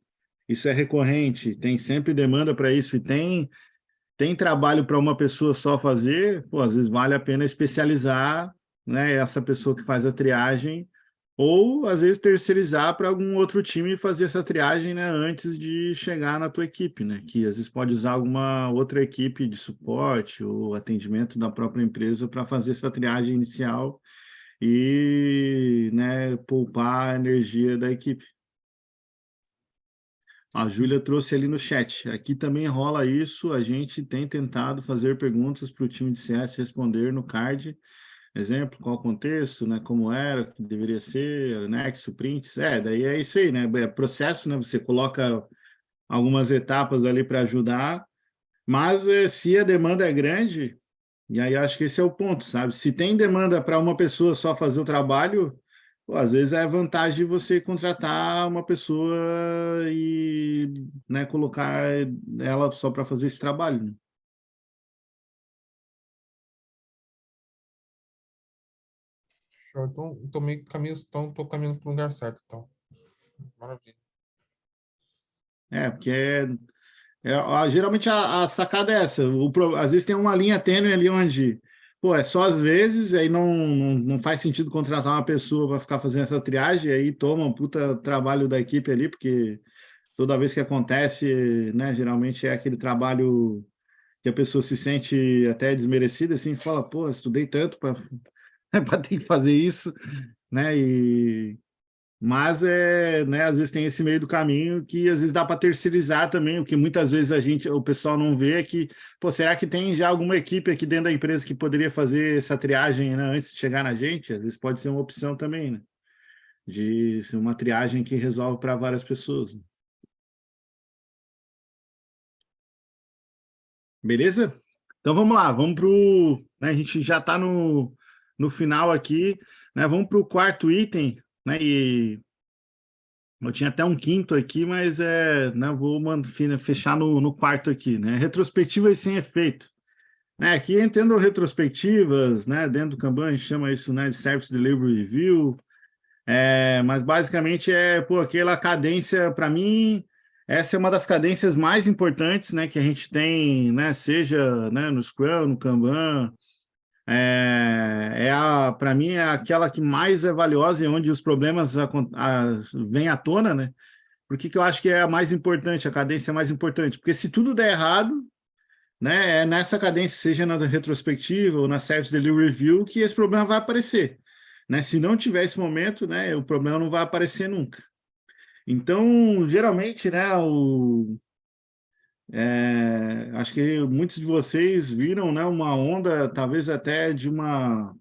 isso é recorrente, tem sempre demanda para isso e tem trabalho para uma pessoa só fazer, pô, às vezes vale a pena especializar, né, essa pessoa que faz a triagem, ou às vezes terceirizar para algum outro time fazer essa triagem, né, antes de chegar na tua equipe, né, que às vezes pode usar alguma outra equipe de suporte ou atendimento da própria empresa para fazer essa triagem inicial e, né, poupar a energia da equipe. A Júlia trouxe ali no chat. Aqui também rola isso. A gente tem tentado fazer perguntas para o time de CS responder no card. Exemplo, qual o contexto, né? Como era, o que deveria ser, anexo, prints. Daí é isso aí, né? É processo, né? Você coloca algumas etapas ali para ajudar, mas se a demanda é grande, e aí acho que esse é o ponto, sabe? Se tem demanda para uma pessoa só fazer o trabalho, pô, às vezes é vantagem você contratar uma pessoa e, né, colocar ela só para fazer esse trabalho, né? Show. Então, tô meio que caminho, então, tô caminhando para o lugar certo, então. Maravilha. Porque geralmente a sacada é essa. Às vezes tem uma linha tênue ali onde, pô, é só às vezes, aí não faz sentido contratar uma pessoa para ficar fazendo essa triagem, aí toma um puta trabalho da equipe ali, porque toda vez que acontece, né, geralmente é aquele trabalho que a pessoa se sente até desmerecida, assim, fala, pô, estudei tanto para ter que fazer isso, né, mas né, às vezes tem esse meio do caminho que às vezes dá para terceirizar também, o que muitas vezes o pessoal não vê é que, pô, será que tem já alguma equipe aqui dentro da empresa que poderia fazer essa triagem, né, antes de chegar na gente? Às vezes pode ser uma opção também, né, de ser uma triagem que resolve para várias pessoas, né? Beleza? Então vamos lá, vamos para o. Né, a gente já está no final aqui, né? Vamos para o quarto item, né? E eu tinha até um quinto aqui, mas né, vou fechar no quarto aqui, né? Retrospectivas sem efeito. Né, aqui entendo retrospectivas, né? Dentro do Kanban a gente chama isso, né, de Service Delivery Review. Mas basicamente pô, aquela cadência, para mim, essa é uma das cadências mais importantes, né, que a gente tem, né, seja, né, no Scrum, no Kanban, para mim é aquela que mais é valiosa e onde os problemas vêm à tona, né? Por que eu acho que é a mais importante, a cadência é mais importante? Porque se tudo der errado, né, é nessa cadência, seja na retrospectiva ou na Service Delivery Review, que esse problema vai aparecer, né? Se não tiver esse momento, né, o problema não vai aparecer nunca. Então, geralmente, né, acho que muitos de vocês viram, né, uma onda, talvez até de uma...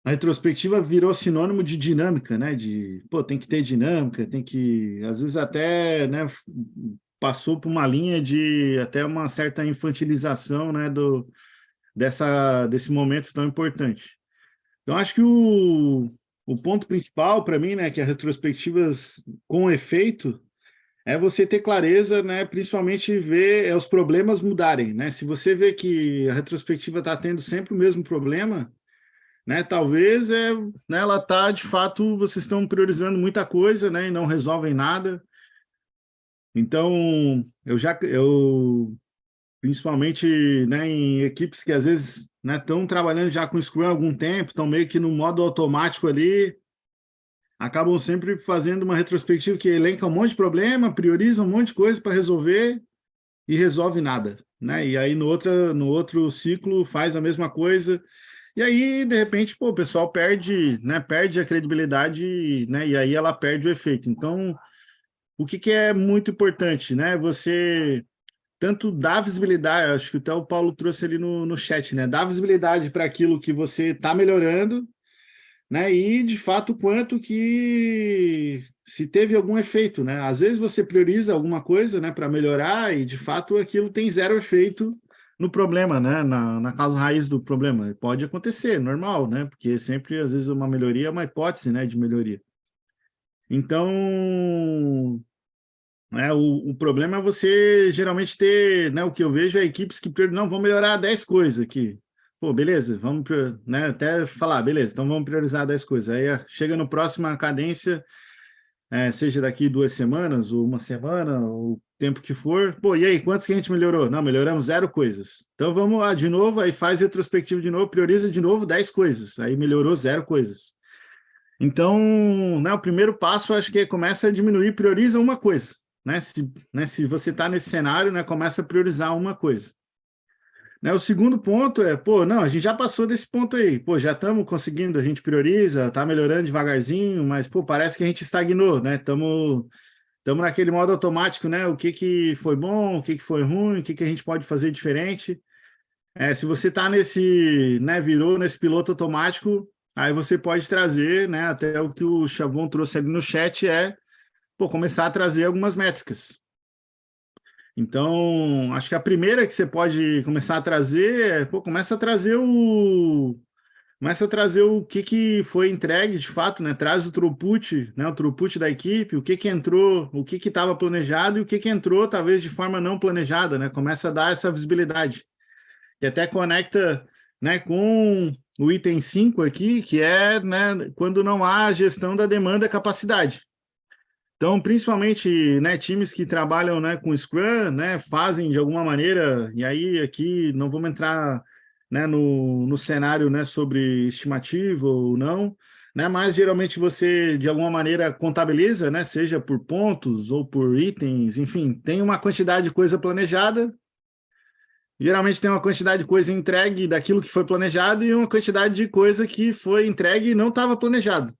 A retrospectiva virou sinônimo de dinâmica, né? De, pô, tem que ter dinâmica, tem que, às vezes até, né, passou por uma linha de até uma certa infantilização, né, desse momento tão importante. Então, acho que o ponto principal para mim, né, que as retrospectivas com efeito, é você ter clareza, né, principalmente ver os problemas mudarem, né? Se você vê que a retrospectiva está tendo sempre o mesmo problema, né, talvez né, ela está, de fato, vocês estão priorizando muita coisa, né, e não resolvem nada. Então, eu principalmente, né, em equipes que às vezes, né, estão trabalhando já com Scrum há algum tempo, estão meio que no modo automático ali, acabam sempre fazendo uma retrospectiva que elenca um monte de problema, prioriza um monte de coisa para resolver e resolve nada, né? E aí no outro ciclo faz a mesma coisa, e aí de repente, pô, o pessoal perde, né, perde a credibilidade, né, e aí ela perde o efeito. Então, o que é muito importante, né? Você tanto dá visibilidade, acho que até o Paulo trouxe ali no chat, né? Dá visibilidade para aquilo que você está melhorando, né? E de fato quanto que se teve algum efeito, né? Às vezes você prioriza alguma coisa, né, para melhorar e de fato aquilo tem zero efeito no problema, né? Na causa raiz do problema. Pode acontecer, normal, né? Porque sempre às vezes uma melhoria é uma hipótese, né, de melhoria. Então, o problema é você geralmente ter, né, o que eu vejo é equipes que não vão melhorar 10 coisas aqui. Pô, beleza, vamos, né, até falar, beleza, então vamos priorizar 10 coisas. Aí chega no próxima cadência, seja daqui 2 semanas, ou uma semana, ou o tempo que for. Pô, e aí, quantos que a gente melhorou? Não, melhoramos 0 coisas. Então vamos lá de novo, aí faz retrospectiva de novo, prioriza de novo 10 coisas. Aí melhorou 0 coisas. Então, né, o primeiro passo, acho que começa a diminuir, prioriza uma coisa. Né, se você está nesse cenário, né, começa a priorizar uma coisa. Né, o segundo ponto pô, não, a gente já passou desse ponto aí, pô, já estamos conseguindo, a gente prioriza, está melhorando devagarzinho, mas, pô, parece que a gente estagnou, né, estamos naquele modo automático, né, o que foi bom, o que foi ruim, o que a gente pode fazer diferente. Se você está né, virou nesse piloto automático, aí você pode trazer, né, até o que o Chavon trouxe ali no chat pô, começar a trazer algumas métricas. Então, acho que a primeira que você pode começar a trazer pô, começa a trazer o que foi entregue de fato, né? Traz o throughput, né? O throughput da equipe, o que entrou, o que estava planejado e o que entrou talvez de forma não planejada, né? Começa a dar essa visibilidade. E até conecta, né, com o item 5 aqui, que né, quando não há gestão da demanda e capacidade. Então, principalmente, né, times que trabalham, né, com Scrum, né, fazem de alguma maneira, e aí aqui não vamos entrar, né, no cenário, né, sobre estimativa ou não, né, mas geralmente você de alguma maneira contabiliza, né, seja por pontos ou por itens, enfim, tem uma quantidade de coisa planejada, geralmente tem uma quantidade de coisa entregue daquilo que foi planejado e uma quantidade de coisa que foi entregue e não estava planejado.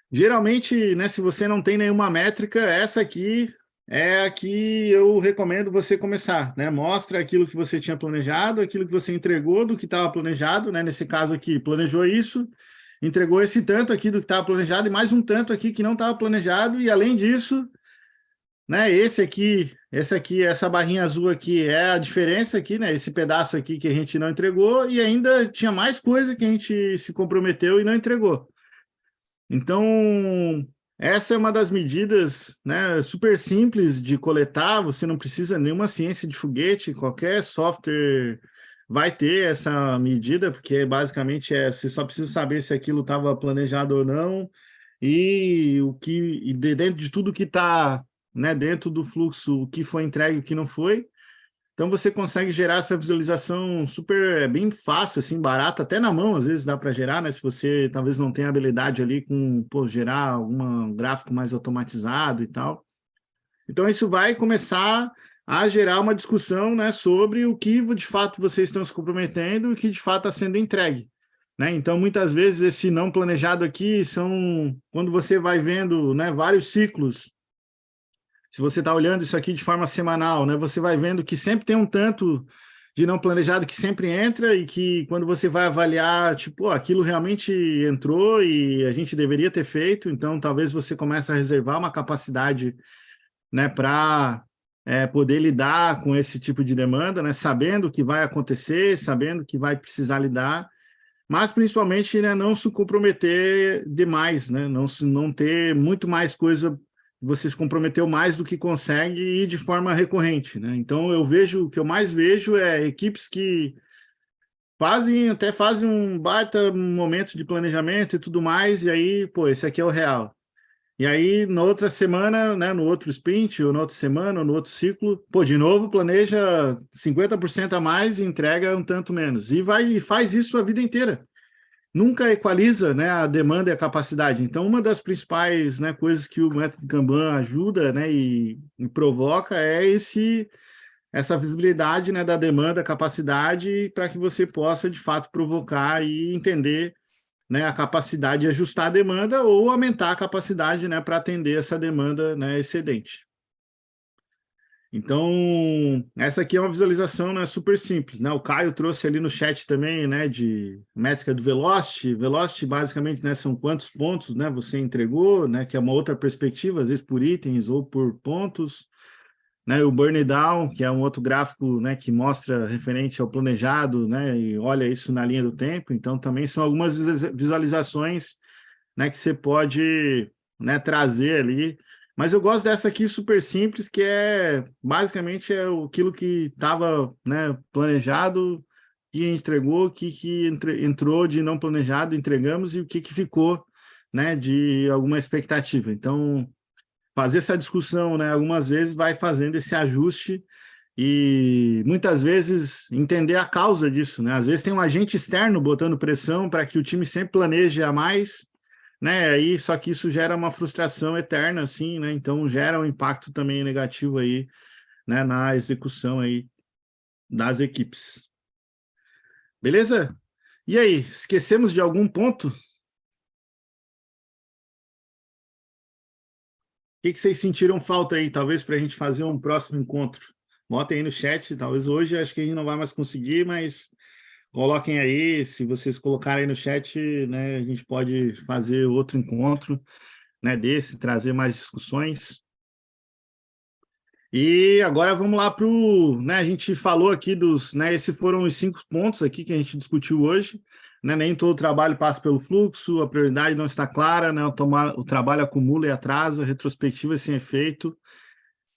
Geralmente, né, se você não tem nenhuma métrica, essa aqui é a que eu recomendo você começar, né? Mostra aquilo que você tinha planejado, aquilo que você entregou do que estava planejado, né? Nesse caso aqui, planejou isso, entregou esse tanto aqui do que estava planejado e mais um tanto aqui que não estava planejado, e além disso, né, essa barrinha azul aqui é a diferença aqui, né? Esse pedaço aqui que a gente não entregou, e ainda tinha mais coisa que a gente se comprometeu e não entregou. Então, essa é uma das medidas, né, super simples de coletar, você não precisa nenhuma ciência de foguete, qualquer software vai ter essa medida, porque basicamente você só precisa saber se aquilo estava planejado ou não, e dentro de tudo que está, né, dentro do fluxo, o que foi entregue e o que não foi. Então você consegue gerar essa visualização super, bem fácil, assim, barata, até na mão, às vezes dá para gerar, né? Se você talvez não tenha habilidade ali com, pô, gerar algum gráfico mais automatizado e tal. Então isso vai começar a gerar uma discussão, né, sobre o que de fato vocês estão se comprometendo e o que de fato está sendo entregue. Né? Então, muitas vezes, esse não planejado aqui são, quando você vai vendo, né, vários ciclos. Se você está olhando isso aqui de forma semanal, né, você vai vendo que sempre tem um tanto de não planejado que sempre entra e que quando você vai avaliar, tipo, aquilo realmente entrou e a gente deveria ter feito, então talvez você comece a reservar uma capacidade né, para poder lidar com esse tipo de demanda, né, sabendo o que vai acontecer, sabendo que vai precisar lidar, mas principalmente, né, não se comprometer demais, né, não ter muito mais coisa, você se comprometeu mais do que consegue e de forma recorrente, né? Então o que eu mais vejo é equipes que fazem um baita momento de planejamento e tudo mais, e aí, pô, esse aqui é o real. E aí, na outra semana, né, no outro sprint, ou na outra semana, ou no outro ciclo, pô, de novo, planeja 50% a mais e entrega um tanto menos. E faz isso a vida inteira. Nunca equaliza, né, a demanda e a capacidade. Então, uma das principais, né, coisas que o método Kanban ajuda, né, e provoca é essa visibilidade, né, da demanda, capacidade, para que você possa, de fato, provocar e entender, né, a capacidade de ajustar a demanda ou aumentar a capacidade, né, para atender essa demanda, né, excedente. Então, essa aqui é uma visualização, né, super simples, né? O Caio trouxe ali no chat também, né, de métrica do Velocity. Velocity, basicamente, né, são quantos pontos, né, você entregou, né, que é uma outra perspectiva, às vezes por itens ou por pontos, né? O Burn Down, que é um outro gráfico, né, que mostra referente ao planejado, né, e olha isso na linha do tempo. Então, também são algumas visualizações, né, que você pode, né, trazer ali. Mas eu gosto dessa aqui super simples, que basicamente aquilo que estava, né, planejado e entregou, o que entrou de não planejado, entregamos, e o que ficou, né, de alguma expectativa. Então, fazer essa discussão, né, algumas vezes vai fazendo esse ajuste e muitas vezes entender a causa disso, né? Às vezes tem um agente externo botando pressão para que o time sempre planeje a mais, né? Aí só que isso gera uma frustração eterna, assim, né? Então gera um impacto também negativo aí, né, na execução aí das equipes. Beleza? E aí, esquecemos de algum ponto? O que vocês sentiram falta aí, talvez, para a gente fazer um próximo encontro? Botem aí no chat, talvez hoje acho que a gente não vai mais conseguir, mas coloquem aí, se vocês colocarem aí no chat, né, a gente pode fazer outro encontro, né, desse, trazer mais discussões. E agora vamos lá para o, né, a gente falou aqui né, esses foram os 5 pontos aqui que a gente discutiu hoje, né, nem todo trabalho passa pelo fluxo, a prioridade não está clara, né, o trabalho acumula e atrasa, retrospectiva sem efeito,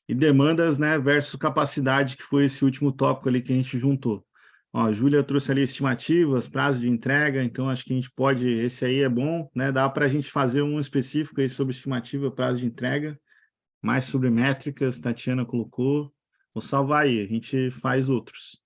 e demandas, né, versus capacidade, que foi esse último tópico ali que a gente juntou. Ó, a Júlia trouxe ali estimativas, prazo de entrega, então acho que a gente pode, esse aí é bom, né, dá para a gente fazer um específico aí sobre estimativa, prazo de entrega, mais sobre métricas, Tatiana colocou, vou salvar aí, a gente faz outros.